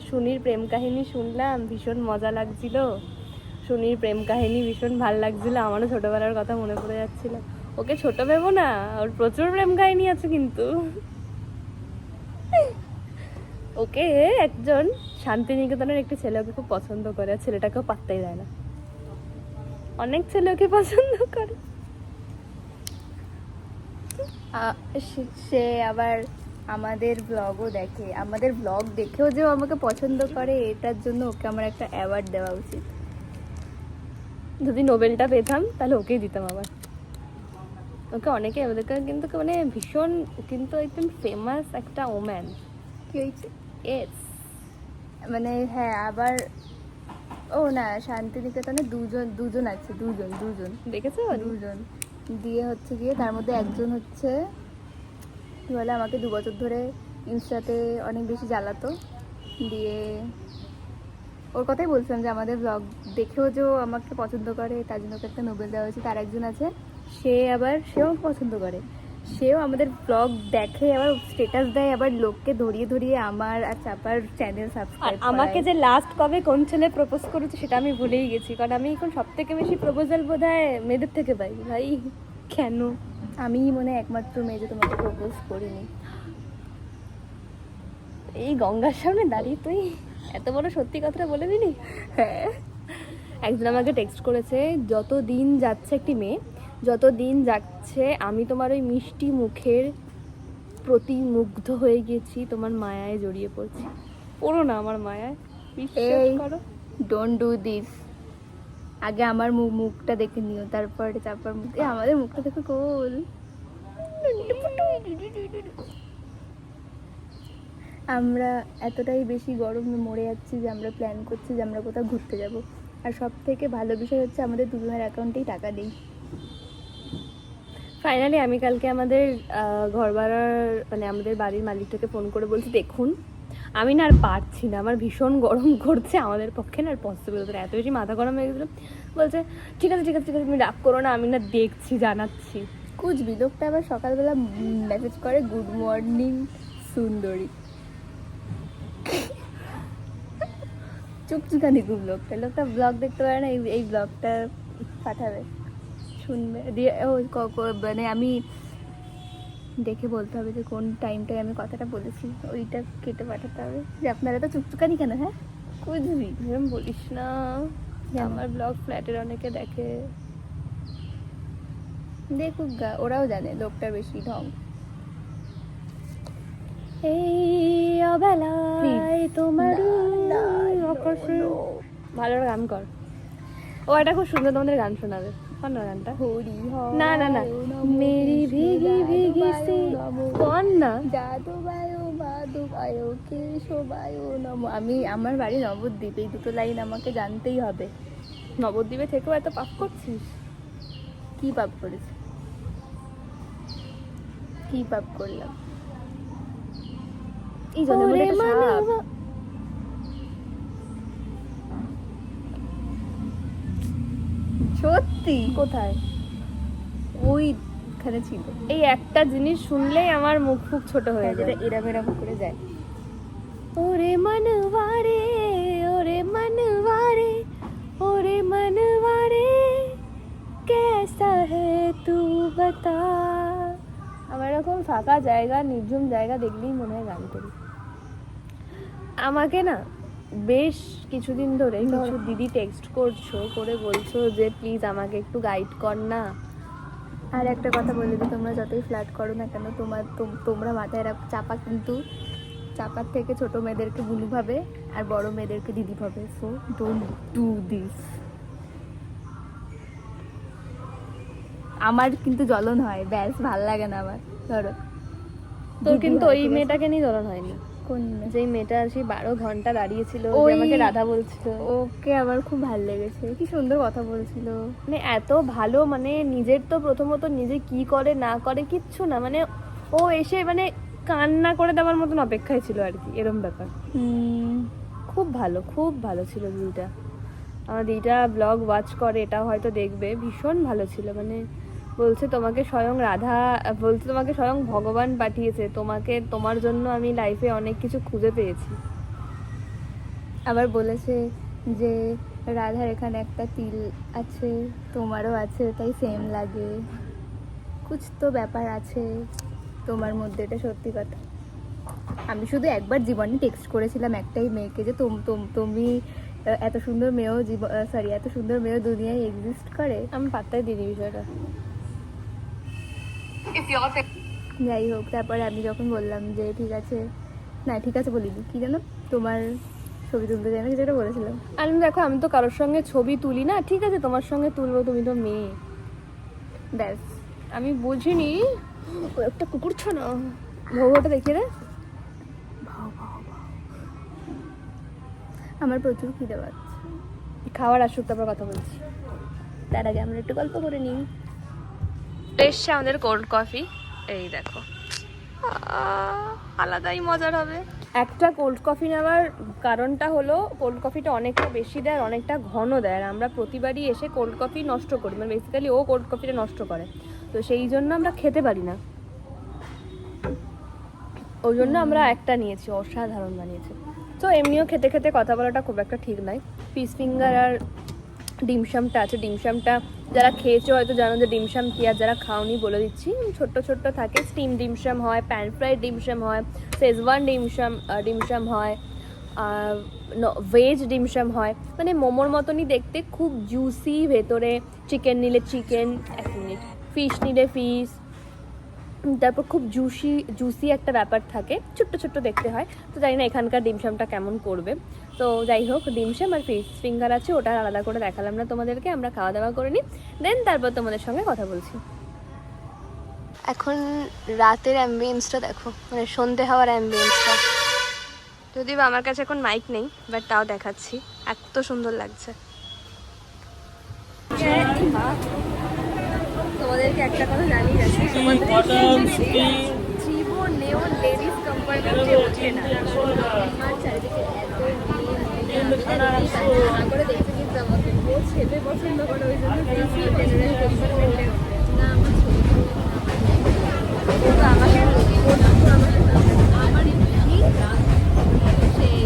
সুনির প্রেম কাহিনী শুনলাম, ভীষণ মজা লাগছিল, সুনির প্রেম কাহিনী ভীষণ ভাল লাগছিল, আমারও ছোটবেলার কথা মনে পড়ে যাচ্ছিল। ওকে ছোট ভেবো না, ওর প্রচুর প্রেম কাহিনী আছে কিন্তু। ওকে একজন শান্তিনিকেতনের একটি ছেলে ওকে খুব পছন্দ করে, আর ছেলেটাকেও পাত্তাই দেয় না। অনেক ছেলে ওকে পছন্দ করে। সে আবার আমাদের ব্লগও দেখে, আমাদের ব্লগ দেখেও যে ও আমাকে পছন্দ করে, এটার জন্য ওকে আমার একটা অ্যাওয়ার্ড দেওয়া উচিত। যদি নোবেলটা পেতাম তাহলে ওকেই দিতাম আবার। ওকে অনেকে ওদেরকে কিন্তু মানে ভীষণ, কিন্তু একদম ফেমাস একটা ওম্যান। কি হয়েছে? এস মানে হ্যাঁ, আবার ও না, শান্তিনিকেতনে দুজন আছে, দুজন দেখেছো? দিয়ে হচ্ছে গিয়ে তার মধ্যে একজন হচ্ছে কি বলে, আমাকে 2 বছর ধরে ইনস্টাতে অনেক বেশি জ্বালাতো, দিয়ে ওর কথাই বলছিলাম যে আমাদের ব্লগ দেখেও যে ও আমাকে পছন্দ করে, তার জন্য ওকে একটা নোবেল দেওয়া হয়েছে। তার একজন আছে, সেও আমাকে পছন্দ করে, সেও আমাদের ব্লগ দেখে, আবার স্ট্যাটাস দেয়, আবার লোককে ধরিয়ে আমার আর চাপার চ্যানেল আর সাবস্ক্রাইব আমাকে যে লাস্ট কবে কোন ছেলে প্রপোজ করেছে সেটা আমি ভুলেই গেছি, কারণ আমি এখন সব থেকে বেশি প্রপোজাল বোধহয় মেয়েদের থেকে পাই। ভাই কেন? আমি মনে হয় একমাত্র মেয়ে যে তোমাকে প্রপোজ করিনি। এই গঙ্গার সামনে দাঁড়িয়ে তুই এত বড় সত্যি কথাটা বলে দিলি? হ্যাঁ, একজন আমাকে টেক্সট করেছে, যত দিন যাচ্ছে একটি মেয়ে, যত দিন যাচ্ছে আমি তোমার ওই মিষ্টি মুখের প্রতি মুগ্ধ হয়ে গেছি, তোমার মায়ায় জড়িয়ে পড়ছি। পড়ো না আমার মায়ায়, বিশ্বাস এই করো। Don't do this. আগে আমার মুখটা দেখে নিও, তারপরে চাপার মুখ। আমাদের মুখটা দেখো কোল। আমরা এতটাই বেশি গরমে মরে যাচ্ছি যে আমরা প্ল্যান করছি যে আমরা কোথাও ঘুরতে যাব। আর সব থেকে ভালো বিষয় হচ্ছে আমাদের দুজনের অ্যাকাউন্টেই টাকা নেই। ফাইনালি আমি কালকে আমাদের ঘর ভাড়ার মানে আমাদের বাড়ির মালিকটাকে ফোন করে বলছি, দেখুন আমি না আর পারছি না, আমার ভীষণ গরম করছে, আমাদের পক্ষে না আর পসিবল হতো না, এত বেশি মাথা গরম হয়ে গেছিলো। বলছে ঠিক আছে তুমি রাগ করো না, আমি না দেখছি, জানাচ্ছি। কুচবি লোকটা আবার সকালবেলা মেসেজ করে, গুড মর্নিং সুন্দরী। চুপচুকানি খুব লোকটা ব্লগ দেখতে পারে না, এই ব্লগটা পাঠাবে, শুনবে, দিয়ে মানে আমি দেখে বলতে হবে যে কোন টাইমটায় আমি কথাটা বলেছি, ওইটা কেটে পাঠাতে হবে যে আপনারা তো চুপচুকানি কেন। হ্যাঁ, কুচবি, এরকম বলিস না, কেন? আমার ব্লগ ফ্ল্যাটের অনেকে দেখে। দেখুক গা, ওরাও জানে লোকটার বেশি ঢং। এই অবেলায় তোমার আকাশে ভালো গান কর। ও এটা খুব সুন্দর, তোমাদের গান শোনাবে। কর না গানটা। হরি না না না, মেরি ভিগি ভিগি সি, কর না। জাদু বায়ো মা মাধবায় কেশবায় নম। আমি আমার বাড়ি নবদ্বীপ, এই দুটো লাইন আমাকে জানতেই হবে। নবদ্বীপে থেকেও এত পাপ করছিস? কি পাপ করেছি? কি পাপ করলাম? এই জলের মধ্যে একটা সাপ। সত্যি? কোথায়? ওইখানে ছিল। এই একটা জিনিস শুনলেই আমার মুখ ফুক ছোট হয়ে যায়। এরম এরম করে যায়। ওরে মনওয়ারে, ওরে মনওয়ারে, ওরে মনওয়ারে, कैसा है तू बता। আমার এরকম ফাঁকা জায়গা, নির্জন জায়গা দেখলেই মনে হয় গান করি। আমাকে না বেশ কিছুদিন ধরে কিছু দিদি টেক্সট করে বলছো যে প্লিজ আমাকে একটু গাইড কর না। আর একটা কথা বলে দিই, তোমরা যতই ফ্ল্যাট করো না কেন, তোমরা মাথায় রাখো, চাপা কিন্তু চাপার থেকে ছোট মেয়েদেরকে বুলু ভাবে আর বড় মেয়েদেরকে দিদি ভাবে। So don't do this. আমার কিন্তু জ্বলন হয়, ব্যাস ভাল লাগে না আমার। ধরো তোর কিন্তু ওই মেয়েটাকে নিয়ে জ্বলন হয়নি? কোন যেই মেয়েটা সেই 12 ঘন্টা দাঁড়িয়েছিল, যে ওই- আমাকে রাধা বলছিল, ওকে আমার খুব ভালো লেগেছে, কি সুন্দর কথা বলছিল। মানে এত ভালো, মানে নিজের তো প্রথমত নিজে কি করে না করে কিচ্ছু না, মানে ও এসে মানে কান্না করে দেওয়ার মতন অপেক্ষায় ছিল আর কি, এরম ব্যাপার। খুব ভালো ছিল দিদিটা। আমার দিদিটা ব্লগ ওয়াচ করে, এটা হয়তো দেখবে, ভীষণ ভালো ছিল। মানে বলছে তোমাকে স্বয়ং রাধা, বলছে তোমাকে স্বয়ং ভগবান পাঠিয়েছে, তোমার জন্য আমি লাইফে অনেক কিছু খুঁজে পেয়েছি। আবার বলেছে যে রাধার এখানে একটা তিল আছে, তোমারও আছে, তাই সেম লাগে, কুছ তো ব্যাপার আছে তোমার মধ্যে। এটা সত্যি কথা। আমি শুধু একবার জীবনে টেক্সট করেছিলাম একটাই মেয়েকে যে তুমি এত সুন্দর মেয়েও এত সুন্দর মেয়েও দুনিয়ায় এক্সিস্ট করে। আমি পাত্তাই দিদি বিষয়টা। যাই হোক, তারপরে আমি যখন বললাম যে ঠিক আছে, না ঠিক আছে বলিনি, কি জানো, তোমার ছবি তুলতে যাই না, যেটা বলেছিলাম। আমি দেখো, আমি তো কারোর সঙ্গে ছবি তুলি না, ঠিক আছে তোমার সঙ্গে তুলবো, তুমি তো মেয়ে। ব্যাস। আমি বুঝিনি ও একটা কুকুর ছো না। ভৌটা দেখিয়ে দে। আমার প্রচুর খিদে পাচ্ছে, খাবার আসুক তারপর কথা বলছি। তার আগে আমরা একটু গল্প করে নিই। এসছে আমাদের কোল্ড কফি, এই দেখো, আলাদাই মজার হবে। একটা কোল্ড কফি নেওয়ার কারণটা হলো কোল্ড কফিটা অনেকটা বেশি দেয় আর অনেকটা ঘন দেয়, আর আমরা প্রতিবারই এসে কোল্ড কফি নষ্ট করি, মানে বেসিক্যালি ও কোল্ড কফিটা নষ্ট করে, তো সেই জন্য আমরা খেতে পারি না, ওই জন্য আমরা একটা নিয়েছি। অসাধারণ বানিয়েছে। তো এমনিও খেতে খেতে কথা বলাটা খুব একটা ঠিক নয়। ফিশ ফিঙ্গার আর ডিমসামটা আছে, ডিমসামটা যারা খেয়েছো হয়তো জানো যে ডিমসাম কি, আর যারা খাওনি বলে দিচ্ছি, ছোট্ট ছোট্ট থাকে, স্টিম ডিমসাম হয়, প্যান ফ্রাইড ডিমসাম হয়, শেজওয়ান ডিমসাম হয়, ভেজ ডিমসাম হয়, মানে মোমোর মতনই দেখতে, খুব জুসি, ভেতরে চিকেন নিলে চিকেন, এক মিনিট, ফিশ নিলে ফিশ, তারপর খুব জুসি একটা ব্যাপার থাকে, ছোট্ট ছোট্ট দেখতে হয়। তো জানি না এখানকার ডিমসামটা কেমন করবে। তো যাই হোক, ডিমসাম আর ফিশ ফিঙ্গার আছে, ওটা আলাদা করে দেখালাম না তোমাদেরকে, আমরা খাওয়া দাওয়া করে নিই, দেন তারপর তোমাদের সঙ্গে কথা বলছি। এখন রাতের অ্যাম্বিয়েন্সটা দেখো, মানে সন্ধে হওয়ার অ্যাম্বিয়েন্সটা, যদিও বা আমার কাছে এখন মাইক নেই, বাট তাও দেখাচ্ছি, এত সুন্দর লাগছে। তোমাদেরকে একটা কথা জানিয়ে যাচ্ছি, জীবনেও লেডিস কম্পার্টমেন্টে ওঠে না। আমার চারিদিকে এত করে দেখতে, কিন্তু আমাকে ও ছেলে পছন্দ করে, ওই জন্য জেনারেল কম্পার্টমেন্টে না আমার ছেলে, আমাকে আমার এমনি সেই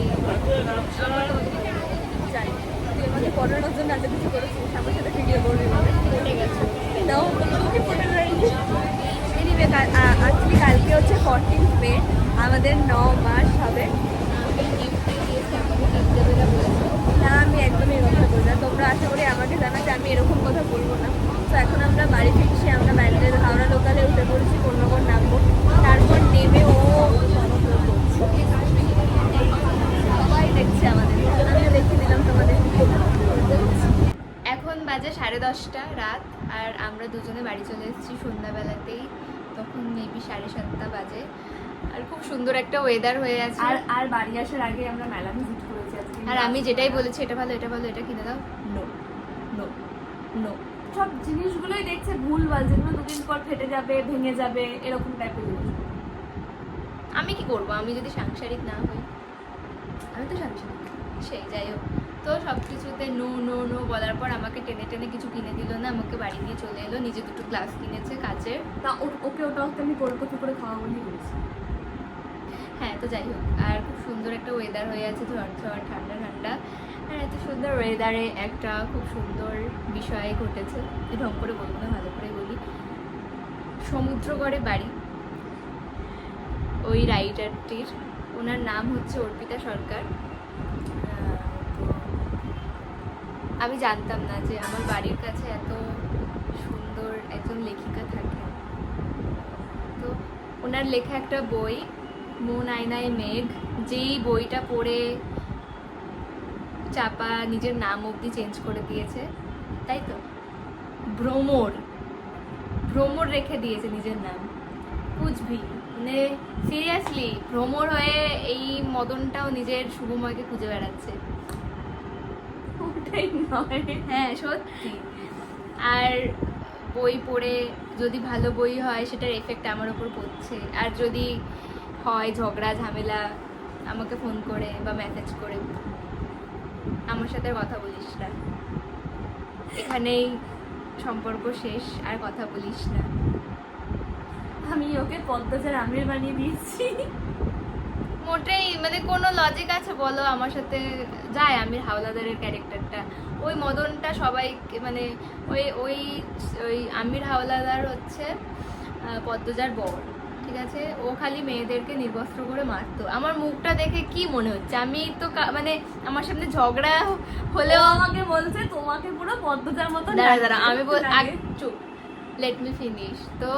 জানি তুই আমাকে পড়ানোর জন্য এত কিছু করেছিস, আমার সাথে ভিডিও করবি বলে উঠে গেছে। এনিওয়ে, অ্যাকচুয়ালি কালকে হচ্ছে 14th মে, আমাদের 9 মাস হবে। না, আমি একদমই এরকম কথা বলি না, তোমরা আশা করি আমাকে জানা যে আমি এরকম কথা বলবো না। তো এখন আমরা বাড়ি ফিরছি, আমরা ব্যান্ডেল হাওড়া লোকালে উঠে পড়েছি, কোন্নগর নামবো, তারপর নেমে ও সবাই দেখছে আমাদের, আমিও দেখিয়ে দিলাম তোমাদের। এখন বাজে 10:30 রাত, আর আমরা দুজনে বাড়ি চলে এসেছি সন্ধ্যাবেলাতেই, তখন মেবি 7:30 বাজে। আর খুব সুন্দর একটা ওয়েদার হয়ে আছে। আর আর বাড়ি আসার আগে আমরা মেলা ভিজিট করেছি আজকে। আর আমি যেটাই বলেছি এটা ভালো এটা ভালো এটা কিনে দাও, নো নো নো, সব জিনিসগুলোই দেখছে ভুলভাল, যেগুলো দুদিন পর ফেটে যাবে, ভেঙে যাবে, এরকম টাইপের জিনিস। আমি কি করব, আমি যদি সাংসারিক না হই? আমি তো সাংসারিক। সেই যাই হোক, তো সব কিছুতে নো নো নো বলার পর আমাকে টেনে টেনে কিছু কিনে দিল না, আমাকে বাড়ি দিয়ে চলে এলো। নিজে দুটো গ্লাস কিনেছে কাচের। তা ওকে ওটা আমি কলকাতা করে খাওয়া বলেই বলেছি। হ্যাঁ, তো যাই হোক, আর খুব সুন্দর একটা ওয়েদার হয়ে আছে, ঝড় ঠান্ডা ঠান্ডা। আর এত সুন্দর ওয়েদারে একটা খুব সুন্দর বিষয় ঘটেছে, ঢং করে বলবো না, ভালো করে বলি। সমুদ্রগড়ে বাড়ি ওই রাইটারটির, ওনার নাম হচ্ছে অর্পিতা সরকার। তো আমি জানতাম না যে আমার বাড়ির কাছে এত সুন্দর একজন লেখিকা থাকে। তো ওনার লেখা একটা বই, মন আয়নায় মেঘ, যেই বইটা পড়ে চাপা নিজের নাম অবধি চেঞ্জ করে দিয়েছে, তাই তো? ভ্রমর ভ্রমর রেখে দিয়েছে নিজের নাম। বুঝবি মানে সিরিয়াসলি ভ্রমর হয়ে এই মদনটাও নিজের শুভময়কে খুঁজে বেড়াচ্ছে। ওটাই নয়। হ্যাঁ সত্যি। আর বই পড়ে যদি ভালো বই হয় সেটার এফেক্ট আমার ওপর পড়ছে, আর যদি হয় ঝগড়া ঝামেলা আমাকে ফোন করে বা মেসেজ করে, আমার সাথে আর কথা বলিস না, এখানেই সম্পর্ক শেষ, আর কথা বলিস না। আমি ওকে পদ্মজার আমির বানিয়ে দিয়েছি। মোটেই মানে কোনো লজিক আছে বলো? আমার সাথে যায় আমির হাওলাদারের ক্যারেক্টারটা, ওই মদনটা সবাই মানে ওই ওই ওই আমির হাওলাদার হচ্ছে পদ্মজার বর, ঠিক আছে? ও খালি মেয়েদেরকে নির্বস্ত্র করে মারতো। আমার মুখটা দেখে কি মনে হচ্ছে? আমি তো মানে আমার সামনে ঝগড়া হলেও আমাকে বলছে তোমাকে পুরো পদ্মজার মতো দাঁড়া আমি চুপ, লেট মি ফিনিশ। তো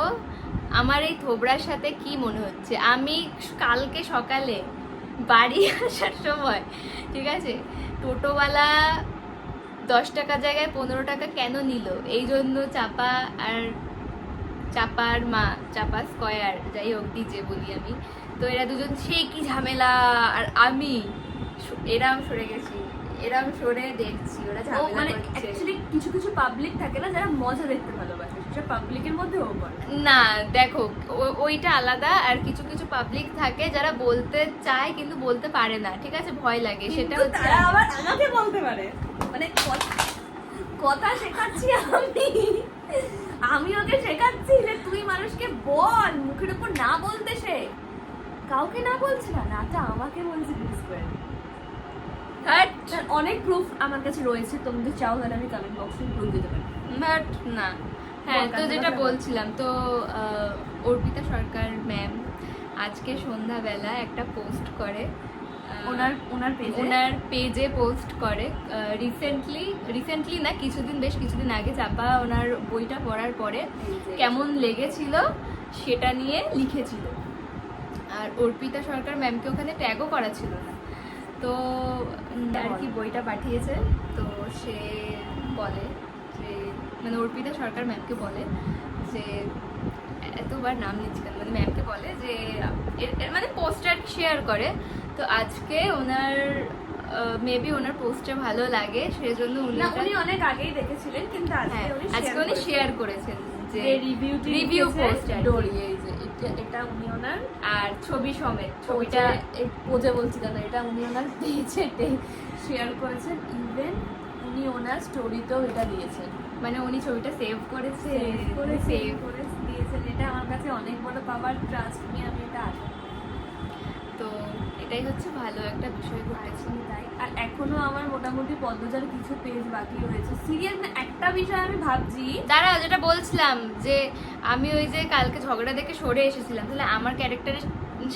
আমার এই থোবড়ার সাথে কি মনে হচ্ছে? আমি কালকে সকালে বাড়ি আসার সময়, ঠিক আছে, টোটোওয়ালা 10 টাকার জায়গায় 15 টাকা কেন নিল? এই জন্য চাপা আর চাপার মা, চাপা স্কয়ার, যাই হোক ডিজে বলি আমি, তো এরা দুজন সেই কি ঝামেলা, আর আমি এরাম সরে গেছি, এরাম সরে দেখছি ওরা ঝামেলা মানে করছে। অ্যাকচুয়ালি কিছু কিছু পাবলিক থাকে না যারা মজা দেখতে ভালোবাসে, সেটা পাবলিকের মধ্যে ও করে না। দেখো ওইটা আলাদা, আর কিছু কিছু পাবলিক থাকে যারা বলতে চায় কিন্তু বলতে পারে না, ঠিক আছে, ভয় লাগে, সেটা কিন্তু হচ্ছে তারা আবার আমাকে বলতে পারে, মানে কথা শেখাচ্ছি আমি ওকে শেখাচ্ছি যে তুই মানুষকে বল, মুখের উপর না বলতে, সে কাউকে না বলছে না, নাটা আমাকে বলছে প্লিজ। অনেক প্রুফ আমার কাছে রয়েছে, তুমি যদি চাও তাহলে আমি কমেন্ট বক্সে প্রুফ দিতে পারি, বাট না। হ্যাঁ, তো যেটা বলছিলাম, তো অর্পিতা সরকার ম্যাম আজকে সন্ধ্যাবেলা একটা পোস্ট করে, ওনার পেজে পোস্ট করে, রিসেন্টলি না, বেশ কিছুদিন আগে চাপা ওনার বইটা পড়ার পরে কেমন লেগেছিল সেটা নিয়ে লিখেছিল। আর অর্পিতা সরকার ম্যামকে ওখানে ট্যাগও করা ছিল না, তো আর কি বইটা পাঠিয়েছে। তো সে বলে যে, মানে অর্পিতা সরকার ম্যামকে বলে যে, এতবার নাম নিচ্ছিলেন, মানে ম্যামকে বলে যে মানে পোস্টার শেয়ার করে। তো আজকে ওনার মেবি ওনার পোস্টটা ভালো লাগে, সেজন্য উনি অনেক আগেই দেখেছিলেন, কিন্তু আজকে উনি শেয়ার করেছেন যে রিভিউ পোস্ট ডোরি, এই যে এটা উনি ওনার, আর ছবি সমেত, ছবিটা পোজে বলছি কেন, এটা উনি ওনার পেজে শেয়ার করেছেন, ইভেন উনি ওনার স্টোরিতেও এটা দিয়েছেন, মানে উনি ছবিটা সেভ করেছে, সেভ করে দিয়েছেন। এটা আমার কাছে অনেক বড় পাওয়ার, ট্রাস্ট নিয়ে আমি এটা আশা। তো এটাই হচ্ছে ভালো একটা বিষয় ঘটেছে। তাই, আর এখনো আমার মোটামুটি পদ্মজার কিছু পেজ বাকি রয়েছে। সিরিয়াস একটা বিষয় আমি ভাবছি, দাঁড়াও, যেটা বলছিলাম যে আমি ওই যে কালকে ঝগড়া দেখে সরে এসেছিলাম, তাহলে আমার ক্যারেক্টারের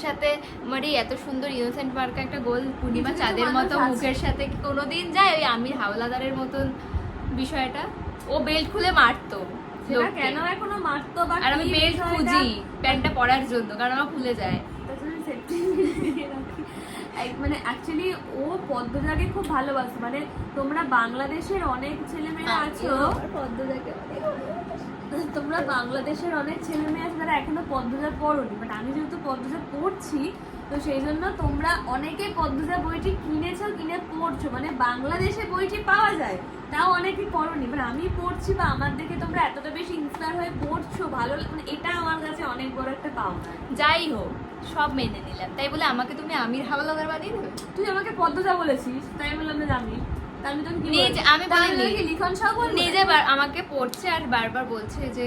সাথে আমার এই এত সুন্দর ইনোসেন্ট মার্কা একটা গোল পূর্ণিমা চাঁদের মতো মুখের সাথে কি কোনোদিন যায়? ওই আমির হাওলাদারের মতন বিষয়টা, ও বেল্ট খুলে মারতো, সেটা কেন এখনো মারতো, বা আর আমি বেল্ট খুঁজি প্যান্টটা পরার জন্য, কারণ আমার খুলে যায়। মানে অ্যাকচুয়ালি ও পদ্মজাকে খুব ভালোবাসে, মানে তোমরা বাংলাদেশের অনেক ছেলেমেয়েরা আছো পদ্মজাকে অনেক তোমরা বাংলাদেশের অনেক ছেলে মেয়ে আছে যারা এখনো পদ্মজা পড়োনি, বাট আমি যেহেতু পদ্মজা পড়ছি তো সেই জন্য তোমরা অনেকে পদ্মজা বইটি কিনেছো, কিনে পড়ছো, মানে বাংলাদেশে বইটি পাওয়া যায় তাও অনেকে পড়োনি, বাট আমি পড়ছি বা আমার দেখে তোমরা এতটা বেশি ইন্সপায়ার হয়ে পড়ছো, ভালো মানে এটা আমার কাছে অনেক বড় একটা পাওনা। যাই হোক, সব মেনে নিলাম, তাই বলে আমাকে তুমি আমির হাওলাদার বানিয়ে দেবে? তুই আমাকে পদ্মজা বলেছিস তাই বললাম যে আমি, তা আমি তোকে কি নিজে আমি বলিনি, লিখন সব নিজে আমাকে পড়ছে আর বারবার বলছে যে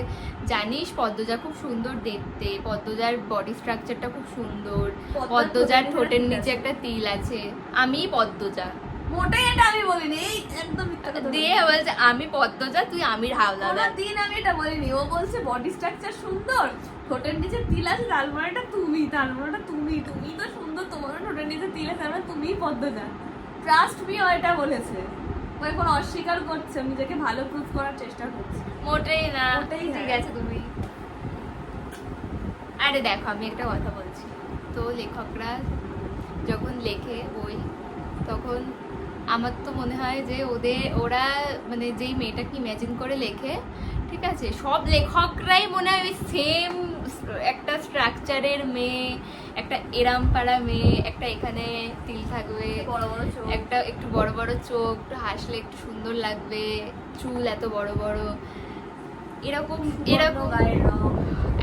জানিস পদ্মজা খুব সুন্দর দেখতে, পদ্মজার বডি স্ট্রাকচারটা খুব সুন্দর, পদ্মজার ঠোঁটের নিচে একটা তিল আছে, আমি পদ্মজা। মোটেই এটা আমি বলিনি, এই একদম মিথ্যা কথা দিয়ে বলছে আমি পদ্মজা, তুই আমির হাওলাদার। দিন আমি এটা বলিনি, ও বলছে বডি স্ট্রাকচার সুন্দর, ঠোঁটের নিচে তিল আছে, তার মানে এটা তুমি, তার মানে এটা তুমি, তুমি তো সুন্দর, তোমার ঠোঁটের নিচে তিল আছে, তার মানে তুমিই পদ্মজা। ট্রাস্ট মি, ও এটা বলেছে, ও এখন অস্বীকার করছে, নিজেকে ভালো প্রুফ করার চেষ্টা করছে। মোটেই না, মোটেই ঠিক হ্যাঁ। আছে তুমি। আরে দেখো আমি একটা কথা বলছি, তো লেখকরা যখন লেখে বই তখন আমার তো মনে হয় যে ওরা মানে যেই মেয়েটাকে ইমাজিন করে লেখে, ঠিক আছে, সব লেখকরাই মনে হয় ওই সেম একটা স্ট্রাকচারের মেয়ে, একটা এরাম পাড়া মেয়ে, একটা এখানে তিল থাকবে, বড় বড় চোখ, একটা একটু বড় বড় চোখ, একটু হাসলে একটু সুন্দর লাগবে, চুল এত বড় বড়, এরকম এরকম গায়ের রং।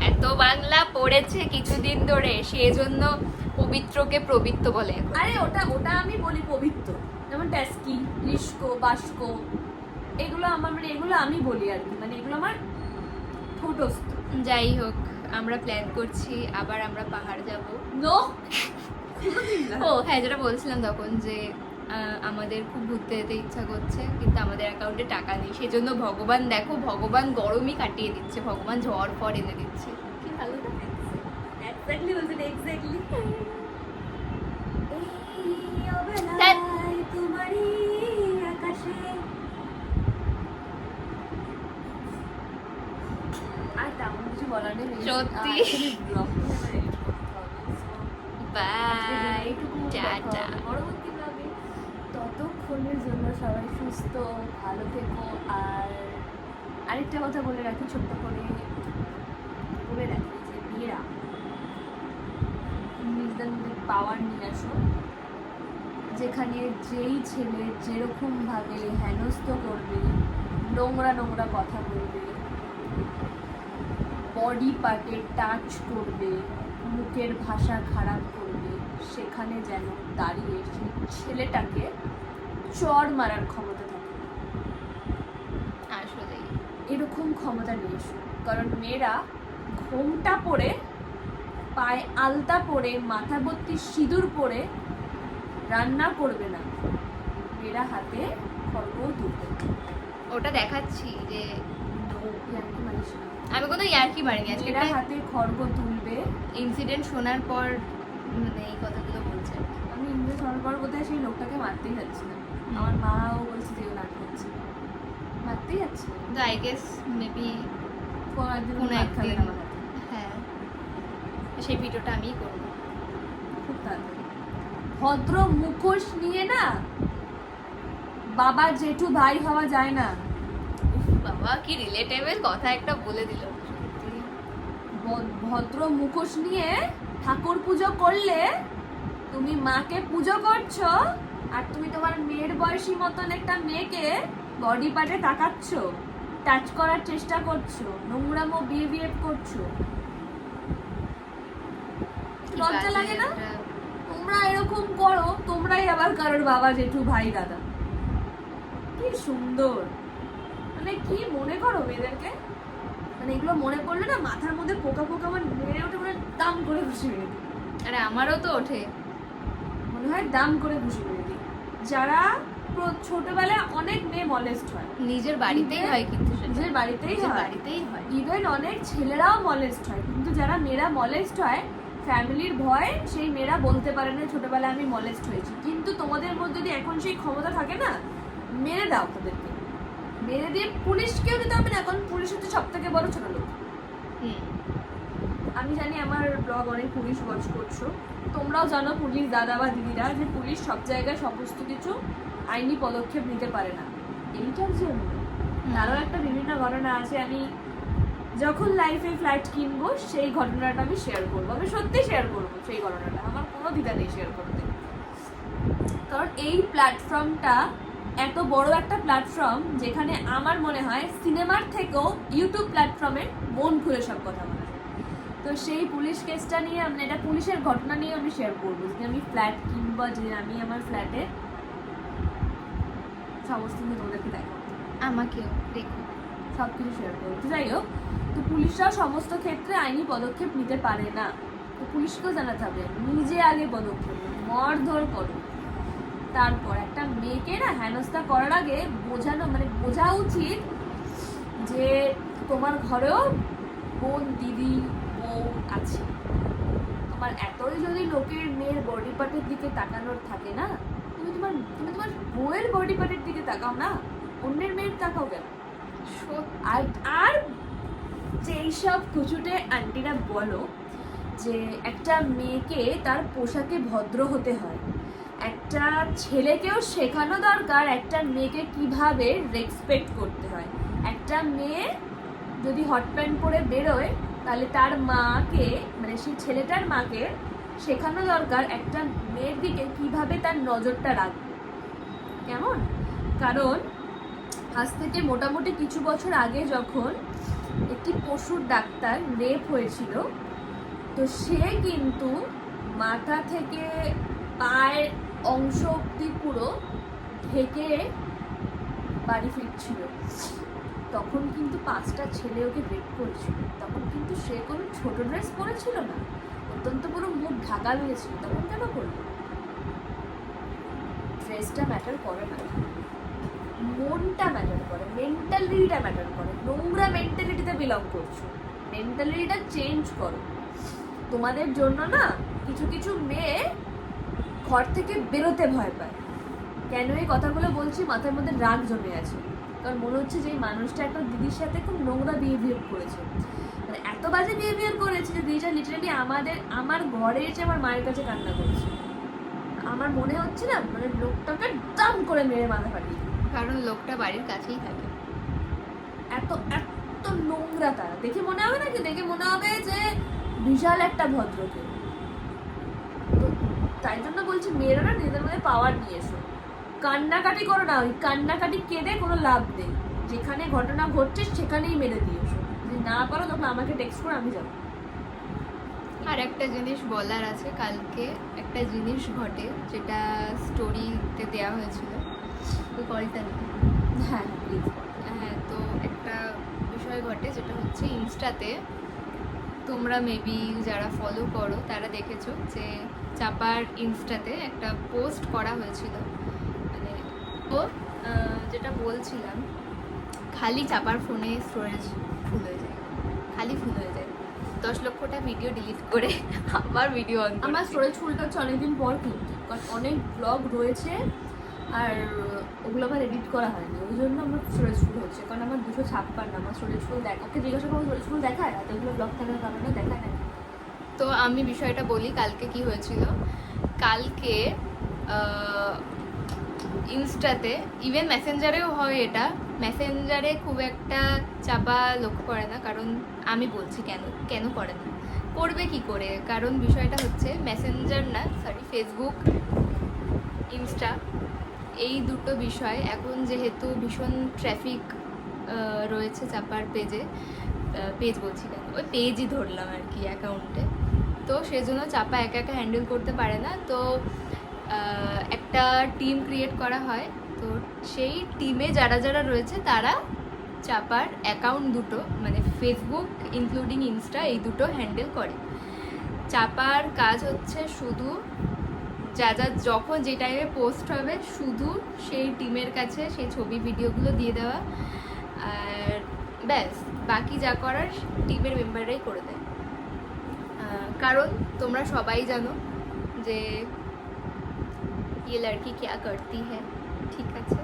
এত বাংলা পড়েছে কিছুদিন ধরে, সেজন্য পবিত্রকে প্রবৃত্ত বলে এখন। আরে ওটা ওটা আমি বলি পবিত্র, যেমন ট্যাস্কি, লিস্কো, বাস্কো, এগুলো আমার মানে এগুলো আমি বলি আর কি, মানে এগুলো আমার ঠোঁটস্থ। যাই হোক, আমরা প্ল্যান করছি আবার আমরা পাহাড় যাব। নো ও হ্যাঁ, যেটা বলছিলাম তখন যে আমাদের খুব ঘুরতে যেতে ইচ্ছা করছে, কিন্তু আমাদের অ্যাকাউন্টে টাকা নেই, সেজন্য ভগবান দেখো, ভগবান গরমই কাটিয়ে দিচ্ছে, ভগবান ঝড় ফড় এনে দিচ্ছে। কি ভালো না? এক্স্যাক্টলি বলছেন, এক্স্যাক্টলি। ধ্যাৎ। তোমারই আকাশে আর তেমন কিছু বলার নেই। সত্যি। Bye, ta-ta. পরবর্তী ব্লগে ততক্ষণের জন্য সবাই সুস্থ ভালো থেকো। আর আরেকটা কথা বলে রাখি, ছোট্ট করে বলে রাখি যে মেয়েরা নিজেদের মধ্যে পাওয়ার নিয়ে আসো, যেখানে যেই ছেলে যেরকম ভাবে হেনস্থ করবে, নোংরা নোংরা কথা বলবে, বডি পার্টে টাচ করবে, মুখের ভাষা খারাপ করবে, সেখানে যেন দাঁড়িয়ে সেই ছেলেটাকে চড় মারার ক্ষমতা থাকে। আসলে এরকম ক্ষমতা নিয়ে এসো, কারণ মেয়েরা ঘোমটা পরে, পায়ে আলতা পরে, মাথা ভর্তি সিঁদুর পরে রান্না করবে না, মেয়েরা হাতে খড়গ তুলবে। ওটা দেখাচ্ছি যে ইয়ার্কি মারিস না। আমি কোনো ইয়ার্কি মারিনি, আজকে মেয়েরা একটা হাতে খড়গ তুলবে। ইনসিডেন্ট শোনার পর মানে এই কথাগুলো বলছে। আমি ইংরেজ হওয়ার পর বোধহয় সেই লোকটাকে মারতেই যাচ্ছিলাম, আমার মাও বলছে যে নাটক হচ্ছে, মারতেই যাচ্ছে। তো আই গেস মেবি কোনো একদিন কোনো মার খাবে একদিন। না আমার হাতে। হ্যাঁ, সেই ভিডিওটা আমিই করবো। খুব তাড়াতাড়ি। ভদ্র মুখোশ নিয়ে না বাবা জেঠু ভাই হওয়া যায় না। উফ বাবা, কি রিলেটেবল কথা একটা বলে দিল। ভদ্র মুখোশ নিয়ে ঠাকুর পুজো করলে তুমি মাকে পুজো করছো, আর তুমি তোমার মেয়ের বয়সী মতন একটা মেয়েকে বডি পার্টে তাকাচ্ছ, টাচ করার চেষ্টা করছো, নোংরামো বিহেভিয়ার করছো। লজ্জা লাগে না? তোমরা এরকম করো, তোমরাই আবার কারোর বাবা জেঠু ভাই দাদা। কি সুন্দর, মানে কি মনে করো মেয়েদেরকে, মানে এগুলো মনে পড়লে না মাথার মধ্যে পোকা পোকা আমার মেরে ওঠে, মানে দাম করে খুশি মেরে দিই। আরে আমারও তো ওঠে, মনে হয় দাম করে খুশি মেরে দিই। যারা ছোটবেলায় অনেক মেয়ে মলেস্ট হয়, নিজের বাড়িতেই হয়, কিন্তু সেটা নিজের বাড়িতেই নিজের হয়, বাড়িতেই হয়। ইভেন অনেক ছেলেরাও মলেস্ট হয়, কিন্তু যারা মেয়েরা মলেস্ট হয় ফ্যামিলির ভয় সেই মেয়েরা বলতে পারে না ছোটবেলায় আমি মলেস্ট হয়েছি। কিন্তু তোমাদের মধ্যে যদি এখন সেই ক্ষমতা থাকে না, মেরে দাও তাদেরকে, মেরে দিয়ে পুলিশকেও দিতে হবে না, এখন পুলিশ হচ্ছে সব থেকে বড় ছোট লোক। আমি জানি আমার ব্লগ অনেক পুলিশ ওয়াচ করছো, তোমরাও জানো পুলিশ দাদা বা দিদিরা যে পুলিশ সব জায়গায় সমস্ত কিছু আইনি পদক্ষেপ নিতে পারে না, এইটার জন্য আরও একটা বিভিন্ন ঘটনা আছে, আমি যখন লাইফে ফ্ল্যাট কিনবো সেই ঘটনাটা আমি শেয়ার করবো, আমি সত্যি শেয়ার করবো সেই ঘটনাটা, আমার কোনো দ্বিধা নেই শেয়ার করতে। কারণ এই প্ল্যাটফর্মটা এত বড় একটা প্ল্যাটফর্ম যেখানে আমার মনে হয় সিনেমার থেকেও ইউটিউব প্ল্যাটফর্মে মন খুলে সব কথা বলা যায়। তো সেই পুলিশ কেসটা নিয়ে মানে এটা পুলিশের ঘটনা নিয়ে আমি শেয়ার করবো, যে আমি ফ্ল্যাট কিনবো, যে আমি আমার ফ্ল্যাটে সমস্ত কিছু তোমাদেরকে দেখাবো, আমাকেও দেখো। সব কিছু শেয়ার করবো। তো যাই হোক, তো পুলিশরাও সমস্ত ক্ষেত্রে আইনি পদক্ষেপ নিতে পারে না, তো পুলিশকেও জানাতে হবে নিজে আগে পদক্ষেপ নাও, মারধর করো। তারপর একটা মেয়েকে না হেনস্থা করার আগে বোঝা উচিত যে তোমার ঘরেও বোন, দিদি, বউ আছে। তোমার এতই যদি লোকের মেয়ের বডি পার্টের দিকে তাকানোর থাকে না, তুমি তোমার বউয়ের বডি পার্টের দিকে তাকাও না, অন্যের মেয়ের তাকাও কেন? আর আর যেইসব কুচুটে আন্টিরা বলো যে একটা মেয়েকে তার পোশাকে ভদ্র হতে হয়, একটা ছেলেকেও শেখানো দরকার একটা মেয়েকে কিভাবে রেসপেক্ট করতে হয়। একটা মেয়ে যদি হট প্যান্ট পরে বেরোয় তাহলে তার মাকে মানে সেই ছেলেটার মাকে শেখানো দরকার একটা মেয়ের দিকে কিভাবে তার নজরটা রাখবে, কেমন? কারণ আজ থেকে মোটামুটি কিছু বছর আগে যখন একটি পশুর ডাক্তার রেপ হয়েছিল, তো সে কিন্তু মাথা থেকে পায়ের অংশ অব্দি পুরো ঢেকে বাড়ি ফিরছিল। তখন কিন্তু 5টা ছেলে ওকে রেপ করেছিল, তখন কিন্তু সে কোনো ছোট ড্রেস পরেছিল না, অত্যন্ত পুরো মুখ ঢাকা দিয়েছিল। তখন কেন করলো? ড্রেসটা ম্যাটার করে না, মনটা ম্যাটার করে, মেন্টালিটিটা ম্যাটার করে। নোংরা মেন্টালিটিতে বিলং করছো, মেন্টালিটিটা চেঞ্জ করো। তোমাদের জন্য না কিছু কিছু মেয়ে ঘর থেকে বেরোতে ভয় পায়। কেন এই কথাগুলো বলছি? মাথার মধ্যে রাগ জমে আছে, কারণ মনে হচ্ছে যে এই মানুষটা একটা দিদির সাথে খুব নোংরা বিহেভিয়ার করেছে, মানে এত বাজে বিহেভিয়ার করেছে যে দিদিটা লিটারালি আমার ঘরে এসে আমার মায়ের কাছে কান্না করেছে। আমার মনে হচ্ছে না মানে লোকটাকে দাম করে মেরে মাথা ফাটিয়ে, কারণ লোকটা বাড়ির কাছেই থাকে। এত এত নোংরা তারা। দেখে মনে হবে নাকি, দেখে মনে হবে যে বিশাল একটা ভদ্রকে। তো তাই জন্য বলছি মেয়েরা না নিজেদের মধ্যে পাওয়ার নিয়ে এসো, কান্নাকাটি করো না। ওই কান্নাকাটি কেঁদে কোনো লাভ নেই, যেখানে ঘটনা ঘটছে সেখানেই মেরে দিয়ে এসো। যদি না পারো তখন আমাকে টেক্সট করো, আমি যাবো। আর একটা জিনিস বলার আছে, কালকে একটা জিনিস ঘটে যেটা স্টোরিতে দেওয়া হয়েছিল, তো কলটা নেই। হ্যাঁ প্লিজ। হ্যাঁ, তো একটা বিষয় ঘটে যেটা হচ্ছে ইনস্টাতে তোমরা মেবি যারা ফলো করো তারা দেখেছো যে চাপার ইনস্টাতে একটা পোস্ট করা হয়েছিল, মানে তো যেটা বলছিলাম, খালি চাপার ফোনে স্টোরেজ ফুল হয়ে যায়, খালি ফুল হয়ে যায়। 10 লক্ষটা ভিডিও ডিলিট করে আবার ভিডিও অন। আমার স্টোরেজ ফুলটা হচ্ছে অনেকদিন পর কিন্তু, কারণ অনেক ব্লগ রয়েছে আর ওগুলো আমার এডিট করা হয়নি, ওই জন্য আমার স্টোরেজ ফুল হচ্ছে। কারণ আমার 256, আমার স্টোরেজ ফুল দেখ, ওকে জিজ্ঞাসা করবো স্টোরেজ ফুল দেখায়, আর এগুলো ব্লগ থাকার কারণে দেখায় না। তো আমি বিষয়টা বলি, কালকে কি হয়েছিল। কালকে ইনস্টাতে, ইভেন মেসেঞ্জারেও হয় এটা, মেসেঞ্জারে খুব একটা চাপা লক্ষ্য করে না, কারণ আমি বলছি কেন করে না, করবে কি করে, কারণ বিষয়টা হচ্ছে মেসেঞ্জার না, সরি, ফেসবুক, ইনস্টা, এই দুটো বিষয় এখন যেহেতু ভীষণ ট্রাফিক রয়েছে চাপার পেজ বলছি কেন, ওই পেজই ধরলাম আর কি, অ্যাকাউন্টে, তো সেজন্য চাপা একা একা হ্যান্ডেল করতে পারে না। তো একটা টিম ক্রিয়েট করা হয়, তো সেই টিমে যারা যারা রয়েছে তারা চাপার অ্যাকাউন্ট দুটো, মানে ফেসবুক ইনক্লুডিং ইনস্টা, এই দুটো হ্যান্ডেল করে। চাপার কাজ হচ্ছে শুধু যা যখন যে টাইমে পোস্ট হবে শুধু সেই টিমের কাছে সেই ছবি ভিডিওগুলো দিয়ে দেওয়া, আর ব্যাস, বাকি যা করার টিমের মেম্বাররাই করে দেয়। কারণ তোমরা সবাই জানো যে ये लड़की क्या करती है, ঠিক আছে,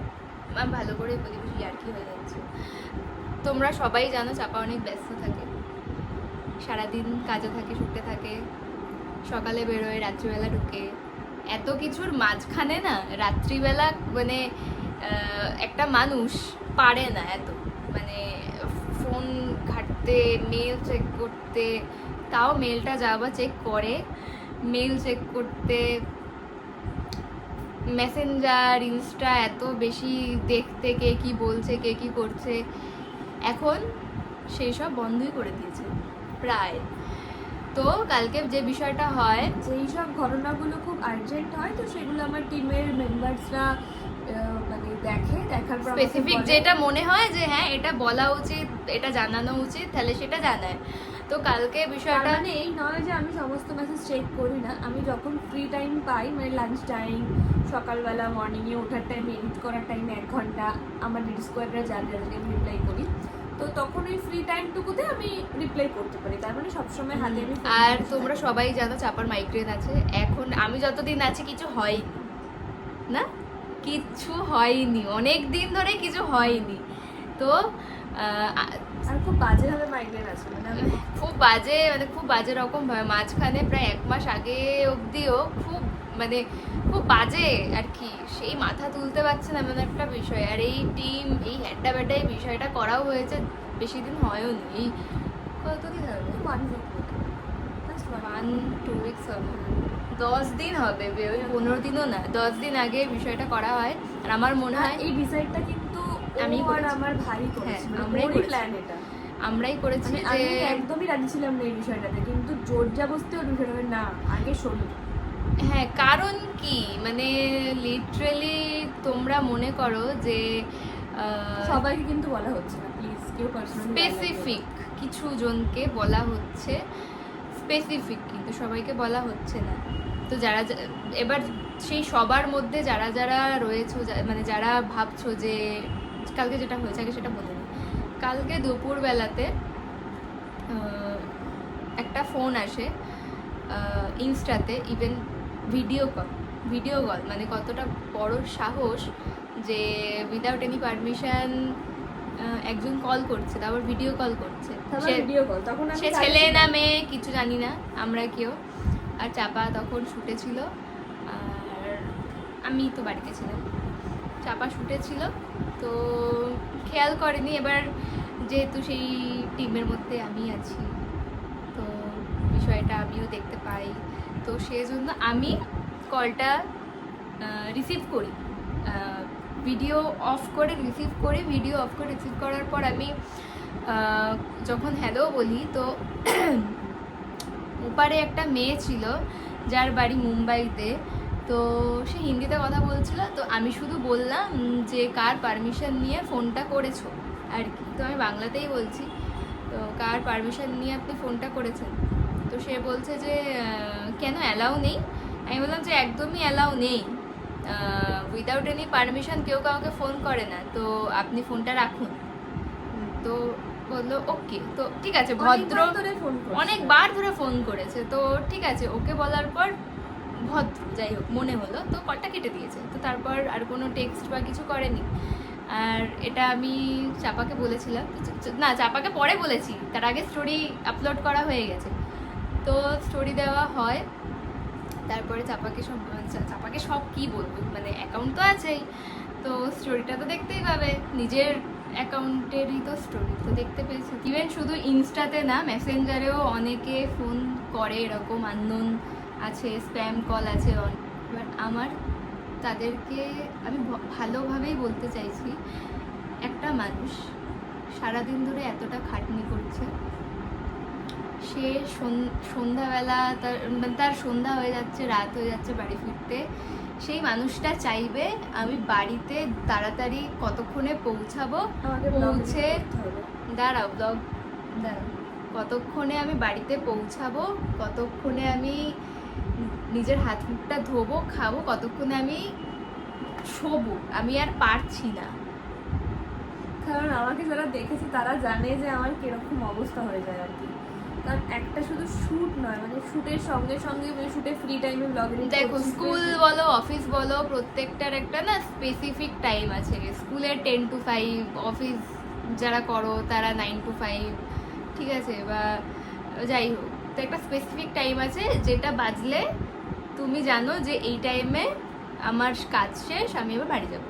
আমি ভালো করে বলি, বুঝি আর কি হয়ে যাচ্ছে। তোমরা সবাই জানো চাপা অনেক ব্যস্ত থাকে, সারাদিন কাজে থাকে, ছুটে থাকে, সকালে বেরোয়, রাত্রিবেলা ঢুকে, এত কিছুর মাঝখানে না রাত্রিবেলা মানে একটা মানুষ পারে না এত, মানে ফোন ঘাটতে করতে, মেল চেক করতে, তাও মেলটা যা বা চেক করে, মেল চেক করতে, মেসেঞ্জার, ইনস্টা এত বেশি দেখতে, কে কি বলছে, কে কি করছে, এখন সেই সব বন্ধই করে দিয়েছে প্রায়। তো কালকে যে বিষয়টা হয়, যেই সব ঘটনাগুলো খুব আর্জেন্ট হয় তো সেগুলো আমার টিমের মেম্বার্সরা মানে দেখার পর আমাকে স্পেসিফিক বলে। যেটা মনে হয় যে হ্যাঁ এটা বলা উচিত, এটা জানানো উচিত, তাহলে সেটা জানায়। তো কালকে তার বিষয়টা মানে এই নয় যে আমি সমস্ত মেসেজ চেক করি না, আমি যখন ফ্রি টাইম পাই মানে লাঞ্চ টাইম, সকালবেলা মর্নিংয়ে ওঠার টাইম, এডিট করার টাইম 1 ঘন্টা আমার রিড স্কোয়াডরা যাদেরকে আমি রিপ্লাই করি, তো তখন ওই ফ্রি টাইমটুকুতে আমি রিপ্লাই করতে পারি। তার মানে সবসময় হাতে আমি phone আর নিয়ে তোমরা থাকি। সবাই জানো চাপার মাইগ্রেন আছে। এখন আমি যতদিন আছি কিছু হয়নি না, কিচ্ছু হয়নি, অনেক দিন ধরে কিছু হয়নি। তো আর খুব বাজেভাবে মাইগ্রেন আছে, মানে আমি খুব বাজে, মানে খুব বাজে রকম ভাবে মাঝখানে প্রায় 1 মাস আগে অবধিও খুব মানে খুব বাজে আর কি, সেই মাথা তুলতে পারছে না এমন একটা বিষয়। আর এই টিম, এই হ্যাড্ডা ব্যাড্ডা এই বিষয়টা করাও হয়েছে বেশি দিন হয়ও নি, এই কতদিন হবে, 1 week just 1-2 weeks হবে, 10 দিন হবে, ওই 15 দিনও না, 10 দিন আগে বিষয়টা করা হয়। আর আমার মনে হয় এই ডিসাইডটা কিন্তু আমি ও আর করেছি। আমার ভাই হ্যাঁ, করেছে, মানে আমরাই ওরই করেছি। প্ল্যান এটা। আমরাই করেছি মানে যে আমি একদমই রাজি ছিলাম না এই বিষয়টাতে, কিন্তু জোর জাবস্তি ওর বিষয়টা না, আগে শোনো। হ্যাঁ, কারণ কি মানে লিটারালি তোমরা মনে করো যে সবাইকে কিন্তু বলা হচ্ছে না, প্লিজ কেউ পার্সোনালি স্পেসিফিক কিছু জনকে বলা হচ্ছে, স্পেসিফিক, কিন্তু সবাইকে বলা হচ্ছে না। তো যারা এবার সেই সবার মধ্যে যারা যারা রয়েছে, মানে যারা ভাবছো যে কালকে যেটা হয়েছে, আগে সেটা বলে নিই। কালকে দুপুরবেলাতে একটা ফোন আসে ইনস্টাতে, ইভেন ভিডিও কল, মানে কতটা বড় সাহস যে উইদাউট এনি পারমিশন একজন কল করছে, তারপর ভিডিও কল করছে। ভিডিও কল, তখন আমি সে ছেলে না মেয়ে কিছু জানি না আমরা কেউ। আর চাপা তখন শুটে ছিল, আর আমি তো বাড়িতে ছিলাম, চাপা শুটে ছিল, তো খেয়াল করেনি। এবার যেহেতু সেই টিমের মধ্যে আমি আছি, তো বিষয়টা আমিও দেখতে পাই, তো সেই জন্য আমি কলটা রিসিভ করি, ভিডিও অফ করে রিসিভ করি, ভিডিও অফ করে রিসিভ করার পর আমি যখন হ্যালো বলি, তো ওপারে একটা মেয়ে ছিল যার বাড়ি মুম্বাইতে, তো সে হিন্দিতে কথা বলছিল। তো আমি শুধু বললাম যে কার পারমিশন নিয়ে ফোনটা করেছো আর কি, তো আমি বাংলাতেই বলছি, তো কার পারমিশন নিয়ে আপনি ফোনটা করেছেন। তো সে বলছে যে কেন অ্যালাউ নেই। আমি বললাম যে একদমই অ্যালাউ নেই, উইদাউট এনি পারমিশন কেউ কাউকে ফোন করে না, তো আপনি ফোনটা রাখুন। তো বললো ওকে, তো ঠিক আছে, ভদ্র, অনেকবার ধরে ফোন করেছে, তো ঠিক আছে, ওকে বলার পর ভদ্র, যাই হোক মনে হলো, তো কলটা কেটে দিয়েছে। তো তারপর আর কোনো টেক্সট বা কিছু করেনি। আর এটা আমি চাপাকে বলেছিলাম, না চাপাকে পরে বলেছি, তার আগে স্টোরি আপলোড করা হয়ে গেছে। তো স্টোরি দেওয়া হয়, তারপরে চাপাকে সব কি বলবো, মানে অ্যাকাউন্ট তো আছেই, তো স্টোরিটা তো দেখতেই পাবে, নিজের অ্যাকাউন্টেরই তো স্টোরি, তো দেখতে পেয়েছি। ইভেন শুধু ইনস্টাতে না, মেসেঞ্জারেও অনেকে ফোন করে, এরকম আননোন আছে, স্প্যাম কল আছে। এবার আমার তাদেরকে আমি ভালোভাবেই বলতে চাইছি, একটা মানুষ সারাদিন ধরে এতটা খাটনি করছে, সে সন্ধ্যাবেলা তার সন্ধ্যা হয়ে যাচ্ছে, রাত হয়ে যাচ্ছে বাড়ি ফিরতে, সেই মানুষটা চাইবে আমি বাড়িতে তাড়াতাড়ি কতক্ষণে পৌঁছাবো, পৌঁছে দাঁড়াও কতক্ষণে আমি বাড়িতে পৌঁছাবো, কতক্ষণে আমি নিজের হাত মুখটা ধোবো, খাবো, কতক্ষণে আমি শোবো, আমি আর পারছি না। কারণ আমাকে যারা দেখেছে তারা জানে যে আমার কিরকম অবস্থা হয়ে যায় আর কি। কারণ একটা শুধু শুট নয়, মানে শুটের সঙ্গে সঙ্গে শুটে ফ্রি টাইমে ব্লগ এডিট, দেখো স্কুল বলো অফিস বলো, প্রত্যেকটার একটা না স্পেসিফিক টাইম আছে। স্কুলের 10 to 5, অফিস যারা করো তারা 9 to 5, ঠিক আছে, বা যাই হোক, তো একটা স্পেসিফিক টাইম আছে যেটা বাজলে তুমি জানো যে এই টাইমে আমার কাজ শেষ, আমি এবার বাড়ি যাবো।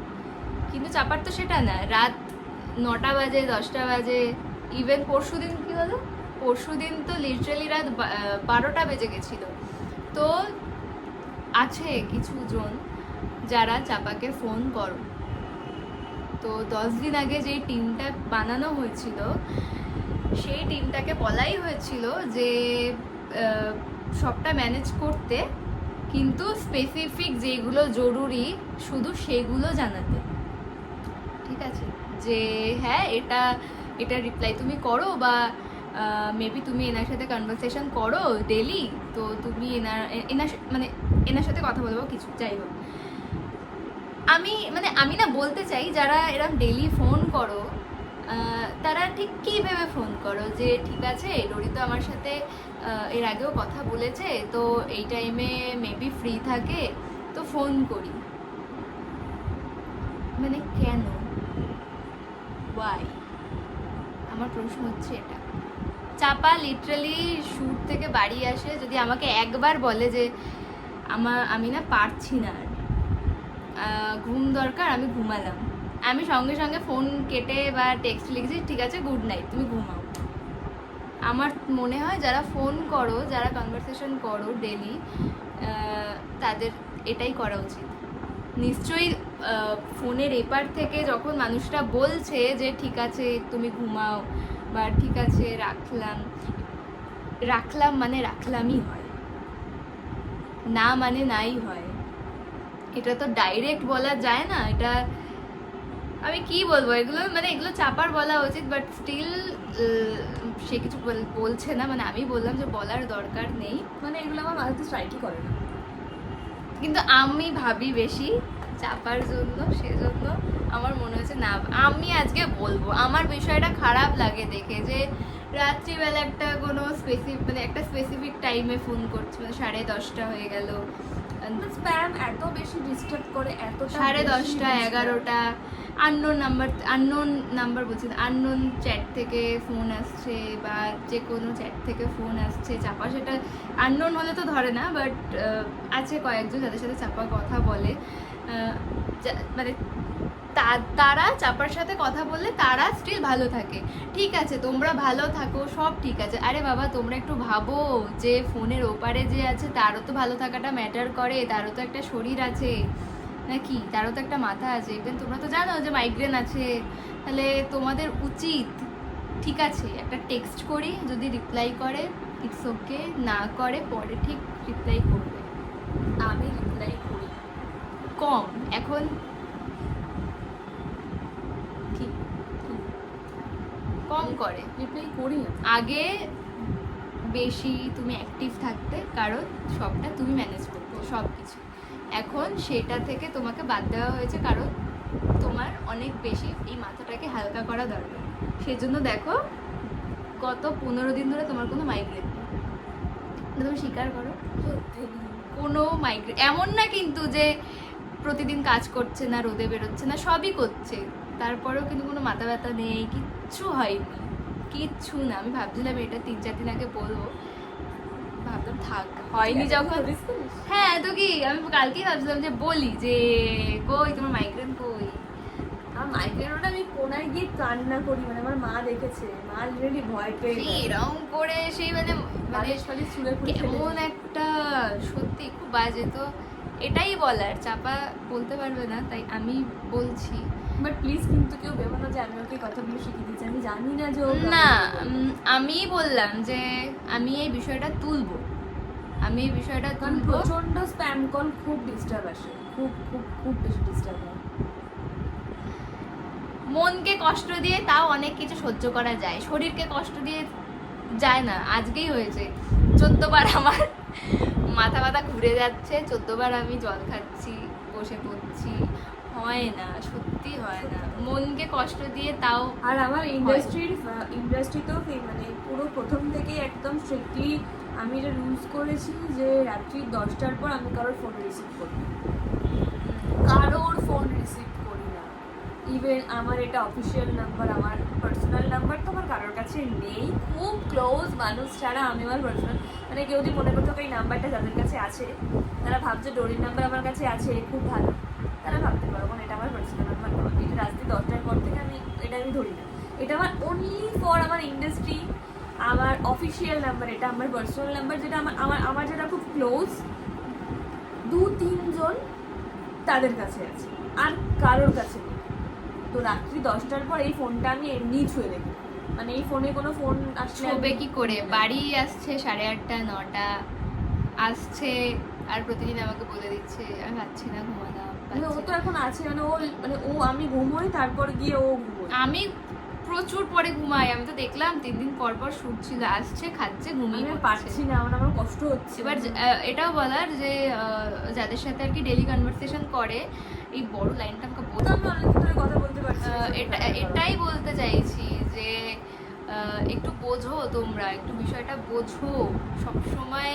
কিন্তু চাপার তো সেটা না, রাত 9টা বাজে, 10টা বাজে, ইভেন পরশুদিন কি হলো, পরশুদিন তো লিটারালি রাত 12টা বেজে গেছিল। তো আছে কিছু জন যারা চাপাকে ফোন করো। তো 10 দিন আগে যে টিমটা বানানো হয়েছিল সেই টিমটাকে বলাই হয়েছিল যে সবটা ম্যানেজ করতে, কিন্তু স্পেসিফিক যেগুলো জরুরি শুধু সেগুলো জানাতে। ঠিক আছে, যে হ্যাঁ এটা রিপ্লাই তুমি করো, বা মেবি তুমি এনার সাথে কনভারসেশন করো ডেলি, তো তুমি এনার সাথে কথা বলবো কিছু, যাই হোক। আমি না বলতে চাই, যারা এরকম ডেলি ফোন করো তারা ঠিক কী ভেবে ফোন করো যে ঠিক আছে ডোরি তো আমার সাথে এর আগেও কথা বলেছে, তো এই টাইমে মেবি ফ্রি থাকে তো ফোন করি। মানে কেন, ওয়াই? আমার প্রশ্ন হচ্ছে এটা। চাপা লিটারালি শুট থেকে বাড়ি আসে, যদি আমাকে একবার বলে যে আমি না পারছি না, ঘুম দরকার, আমি ঘুমালাম, আমি সঙ্গে সঙ্গে ফোন কেটে বা টেক্সট লিখেছি ঠিক আছে গুড নাইট, তুমি ঘুমাও। আমার মনে হয় যারা ফোন করো, যারা কনভারসেশন করো ডেলি, তাদের এটাই করা উচিত। নিশ্চয়ই ফোনের এপার থেকে যখন মানুষটা বলছে যে ঠিক আছে তুমি ঘুমাও, বা ঠিক আছে রাখলাম মানে রাখলামই হয়, না মানে নাই হয়। এটা তো ডাইরেক্ট বলা যায় না। এটা আমি কি বলবো, এগুলো চাপার বলা উচিত, বাট স্টিল সে কিছু বলছে না। মানে আমি বললাম যে বলার দরকার নেই, মানে এগুলো আমার মাথাতে স্ট্রাইকই করে না। কিন্তু আমি ভাবি বেশি চাপার জন্য, সেজন্য আমার মনে হচ্ছে না, আমি আজকে বলবো। আমার বিষয়টা খারাপ লাগে দেখে যে রাত্রিবেলা একটা কোনো একটা স্পেসিফিক টাইমে ফোন করছে, মানে 10:30 হয়ে গেল, স্প্যাম এত বেশি ডিস্টার্ব করে, এত 10:30, 11টা, আননোন নাম্বার বলছি, আননোন চ্যাট থেকে ফোন আসছে, বা যে কোনো চ্যাট থেকে ফোন আসছে। চাপা সেটা আননোন হলে তো ধরে না, বাট আছে কয়েকজন যাদের সাথে চাপা কথা বলে, মানে তারা চাপার সাথে কথা বললে তারা স্টিল ভালো থাকে। ঠিক আছে, তোমরা ভালো থাকো, সব ঠিক আছে। আরে বাবা, তোমরা একটু ভাবো যে ফোনের ওপারে যে আছে তারও তো ভালো থাকাটা ম্যাটার করে, তারও তো একটা শরীর আছে নাকি, তারও তো একটা মাথা আছে। ইভেন তোমরা তো জানো যে মাইগ্রেন আছে, তাহলে তোমাদের উচিত ঠিক আছে একটা টেক্সট করি, যদি রিপ্লাই করে ইটস ওকে, না করে পরে ঠিক রিপ্লাই করবে। আমি রিপ্লাই করি কম এখন, কম করে রিপ্লাই করি। আগে বেশি তুমি অ্যাক্টিভ থাকতে, কারণ সবটা তুমি ম্যানেজ করতে সব কিছু। এখন সেটা থেকে তোমাকে বাদ দেওয়া হয়েছে, কারণ তোমার অনেক বেশি এই মাথাটাকে হালকা করা দরকার। সেজন্য দেখো গত 15 দিন ধরে তোমার কোনো মাইগ্রেন নেই, তুমি স্বীকার করো কোনো মাইগ্রেন। এমন না কিন্তু যে প্রতিদিন কাজ করছে না, রোদে বেরোচ্ছে না, সবই করছে, তারপরেও কিন্তু কোনো মাথা ব্যথা নেই, কিচ্ছু হয়নি, কিচ্ছু না। আমি ভাবছিলাম এটা 3-4 দিন আগে বলবো, ভাবলাম থাক, হয়নি যখন। হ্যাঁ তো কি, আমি কালকেই ভাবছিলাম যে বলি যে কই তোমার মাইগ্রেন কই। আর মাইগ্রেন ওটা আমি কোনায় গিয়ে কান্না করি, মানে আমার মা দেখেছে, মা অলরেডি ভয় পেয়ে গেছে। এরকম করে সেই মানে বালিশ ছুঁড়ে ফুঁড়ে কেমন একটা, সত্যি খুব বাজে। তো এটাই বলার, চাপা বলতে পারবে না তাই আমি বলছি। বাট প্লিজ কিন্তু কেউ ভেবো না যে আমি ওকে কথাগুলো শিখিয়ে দিচ্ছি, আমি জানি না যে ও না, আমি বললাম যে আমি এই বিষয়টা তুলবো, আমি এই বিষয়টা কারণ তুলবো। প্রচন্ড স্প্যাম কল খুব ডিস্টার্ব আসে, খুব খুব খুব বেশি ডিস্টার্ব হয়। মনকে কষ্ট দিয়ে তাও অনেক কিছু সহ্য করা যায়, শরীরকে কষ্ট দিয়ে যায় না। আজকেই হয়েছে 14 বার আমার মাথা ব্যথা ঘুরে যাচ্ছে, 14 বার আমি জল খাচ্ছি, বসে পড়ছি, হয় না, সত্যি হয় না। মনকে কষ্ট দিয়ে তাও। আর আমার ইন্ডাস্ট্রিতেও মানে পুরো প্রথম থেকেই একদম স্ট্রিক্টলি আমি এটা রুলস করেছি যে রাত্রি 10টার পর আমি কারোর ফোন রিসিভ করি না, কারোর ফোন রিসিভ করি না। ইভেন আমার এটা অফিসিয়াল নাম্বার, আমার পার্সোনাল নাম্বার তো আমার কারোর কাছে নেই। খুব ক্লোজ মানুষ ছাড়া আমি আমার পার্সোনাল, মানে কেউ যদি মনে করতো এই নাম্বারটা যাদের কাছে আছে, তারা ভাবছে ডোরির নাম্বার আমার কাছে আছে, খুব ভালো, তারা ভাবতে পারবো না এটা আমার পার্সোনাল নাম্বার নয়। এটা রাত্রি 10টার পর থেকে আমি ধরি না। এটা আমার অনলি ফর আমার ইন্ডাস্ট্রি, আমার অফিসিয়াল নাম্বার, এটা আমার পার্সোনাল নাম্বার, যেটা আমার যেটা খুব ক্লোজ 2-3 জন তাদের কাছে আছে, আর কারোর কাছে নেই। তো রাত্রি 10টার পর এই ফোনটা আমি এমনি ছুঁয়ে দেখি, মানে এই ফোনে কোনো ফোন আসলে শোবে কি করে? বাড়ি আসছে 8:30 9টা আসছে, আর প্রতিদিন আমাকে বলে দিচ্ছে আমি পাচ্ছি না ঘুমানো, মানে ও তো এখন আছে, মানে ও আমি ঘুমোই তারপর গিয়ে ও ঘুমোয়। আমি প্রচুর পরে ঘুমাই। আমি তো দেখলাম 3 দিন পর পর শুট ছিল, আসছে খাচ্ছে ঘুমিয়ে আমি পড়ছে। পারছি না, আমার কষ্ট হচ্ছে। এবার এটাও বলার যে যাদের সাথে আর কি ডেলি কনভারসেশন করে, এই বড় লাইনটা আমাকে তো বলতে আমি অনেকদিন ধরে কথা বলতে পারছি না, এটাই বলতে চাইছি যে একটু বোঝো, তোমরা একটু বিষয়টা বোঝো। সবসময়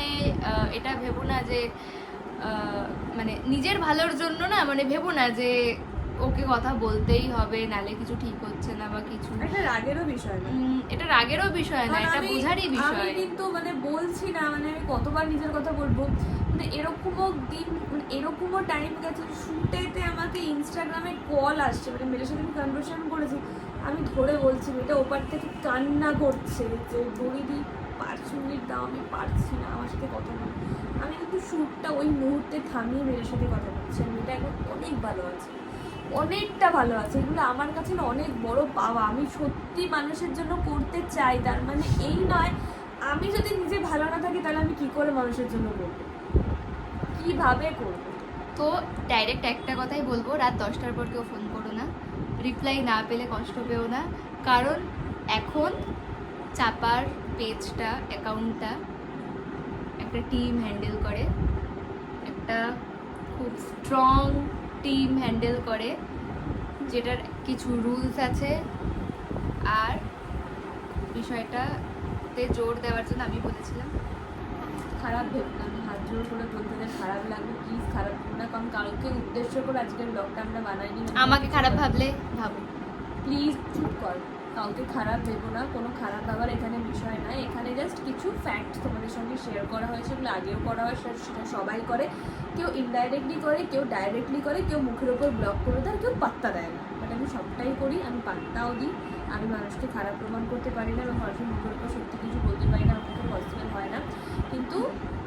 এটা ভেবো না যে মানে নিজের ভালোর জন্য না, মানে ভেবো না যে ওকে কথা বলতেই হবে নালে কিছু ঠিক হচ্ছে না বা কিছু। একটা রাগেরও বিষয় না, এটা রাগেরও বিষয় না, কারণ এটা বোঝারই আমি বিষয়। কিন্তু মানে বলছি না, মানে আমি কতবার নিজের কথা বলবো, মানে এরকমও দিন, মানে এরকমও টাইম গেছে শুটেতে আমাকে ইনস্টাগ্রামে কল আসছে, মানে মেয়ের সাথে আমি কনভারসেশন করেছি, আমি ধরে বলছি মেয়েটা ওপার থেকে কান্না করছে যে দড়িদি 5 মিনিট দাও, আমি পারছি না আমার সাথে কথা বল। আমি কিন্তু শ্যুটটা ওই মুহূর্তে থামিয়ে মেয়ের সাথে কথা বলছি, আর মেয়েটা এখন অনেক ভালো আছে, অনেকটা ভালো আছে। এগুলো আমার কাছে না অনেক বড় পাওয়া, আমি সত্যি মানুষের জন্য করতে চাই, তার মানে এই নয় আমি যদি নিজে ভালো না থাকি তাহলে আমি কি করে মানুষের জন্য করবো, কিভাবে করবো। তো ডাইরেক্ট একটা কথাই বলবো, রাত 10টার পর কেউ ফোন করো না, রিপ্লাই না পেলে কষ্ট পেও না, কারণ এখন চাপার পেজটা, অ্যাকাউন্টটা একটা টিম হ্যান্ডেল করে, একটা খুব স্ট্রং টিম হ্যান্ডেল করে, যেটার কিছু রুলস আছে। আর বিষয়টাতে জোর দেওয়ার জন্য আমি বলেছিলাম খারাপ ভেবো না, আমি হাত জোর করে বলতে যে খারাপ লাগবে, প্লিজ খারাপ ভেবো না, কারণ কারোকে উদ্দেশ্য করে আজকের ব্লগটা আমরা বানাইনি। আমাকে খারাপ ভাবলে ভাবো, প্লিজ চুপ কর, কাউকে খারাপ ভেবো না, কোনো খারাপ ভাবার এখানে বিষয় নাই, এখানে জাস্ট কিছু ফ্যাক্টস তোমাদের সঙ্গে শেয়ার করা হয়েছে, এগুলো আগেও করা হয়, সেটা সবাই করে, কেউ ইনডাইরেক্টলি করে, কেউ ডাইরেক্টলি করে, কেউ মুখের ওপর ব্লক করে দেয়, কেউ পাত্তা দেয় না, বাট আমি সবটাই করি, আমি পাত্তাও দিই, আমি মানুষকে খারাপ প্রমাণ করতে পারি না এবং মানুষের মুখের ওপর সত্যি কিছু বলতে পারি না, আমার পক্ষে পসিবল হয় না, কিন্তু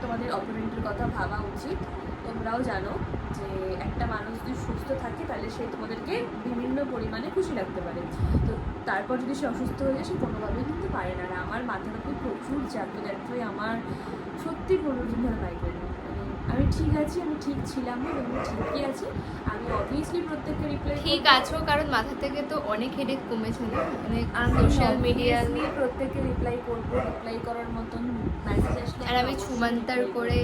তোমাদের অপোনেন্টের কথা ভাবা উচিত। তোমরাও জানো যে একটা মানুষ যদি সুস্থ থাকে তাহলে সে তোমাদেরকে বিভিন্ন পরিমাণে খুশি রাখতে পারে, তো তারপর যদি সে অসুস্থ হয়ে যায় সে কোনোভাবেই কিন্তু পারে না। আর আমার মাথার উপর প্রচুর চাপ, দেখো আমার সত্যি 15 দিন ধরে মাইগ্রেন, আমি ঠিক আছি, আমি ঠিক ছিলাম না, আমি ঠিকই আছি, আমি অবভিয়াসলি প্রত্যেককে রিপ্লাই ঠিক আছো, কারণ মাথা থেকে তো অনেক হেডেক কমেছে না, অনেক আমি সোশ্যাল মিডিয়া, নিয়ে প্রত্যেককে রিপ্লাই করবো, রিপ্লাই করার মতন মেসেজ আসলে আর আমি অবশ্যই ছুমান্তার reply করে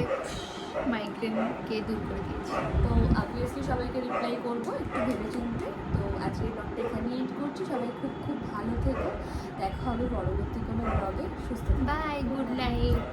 মাইগ্রেনকে দূর করে দিয়েছি। তো অবভিয়াসলি সবাইকে রিপ্লাই করবো একটু ভেবেচিন্তে। তো আজকের ব্লগটা এখানেই এন্ড করছি, সবাই খুব খুব ভালো থেকো, দেখা হবে পরবর্তী কোনো ব্লগে, সুস্থ থেকো। Bye, good night.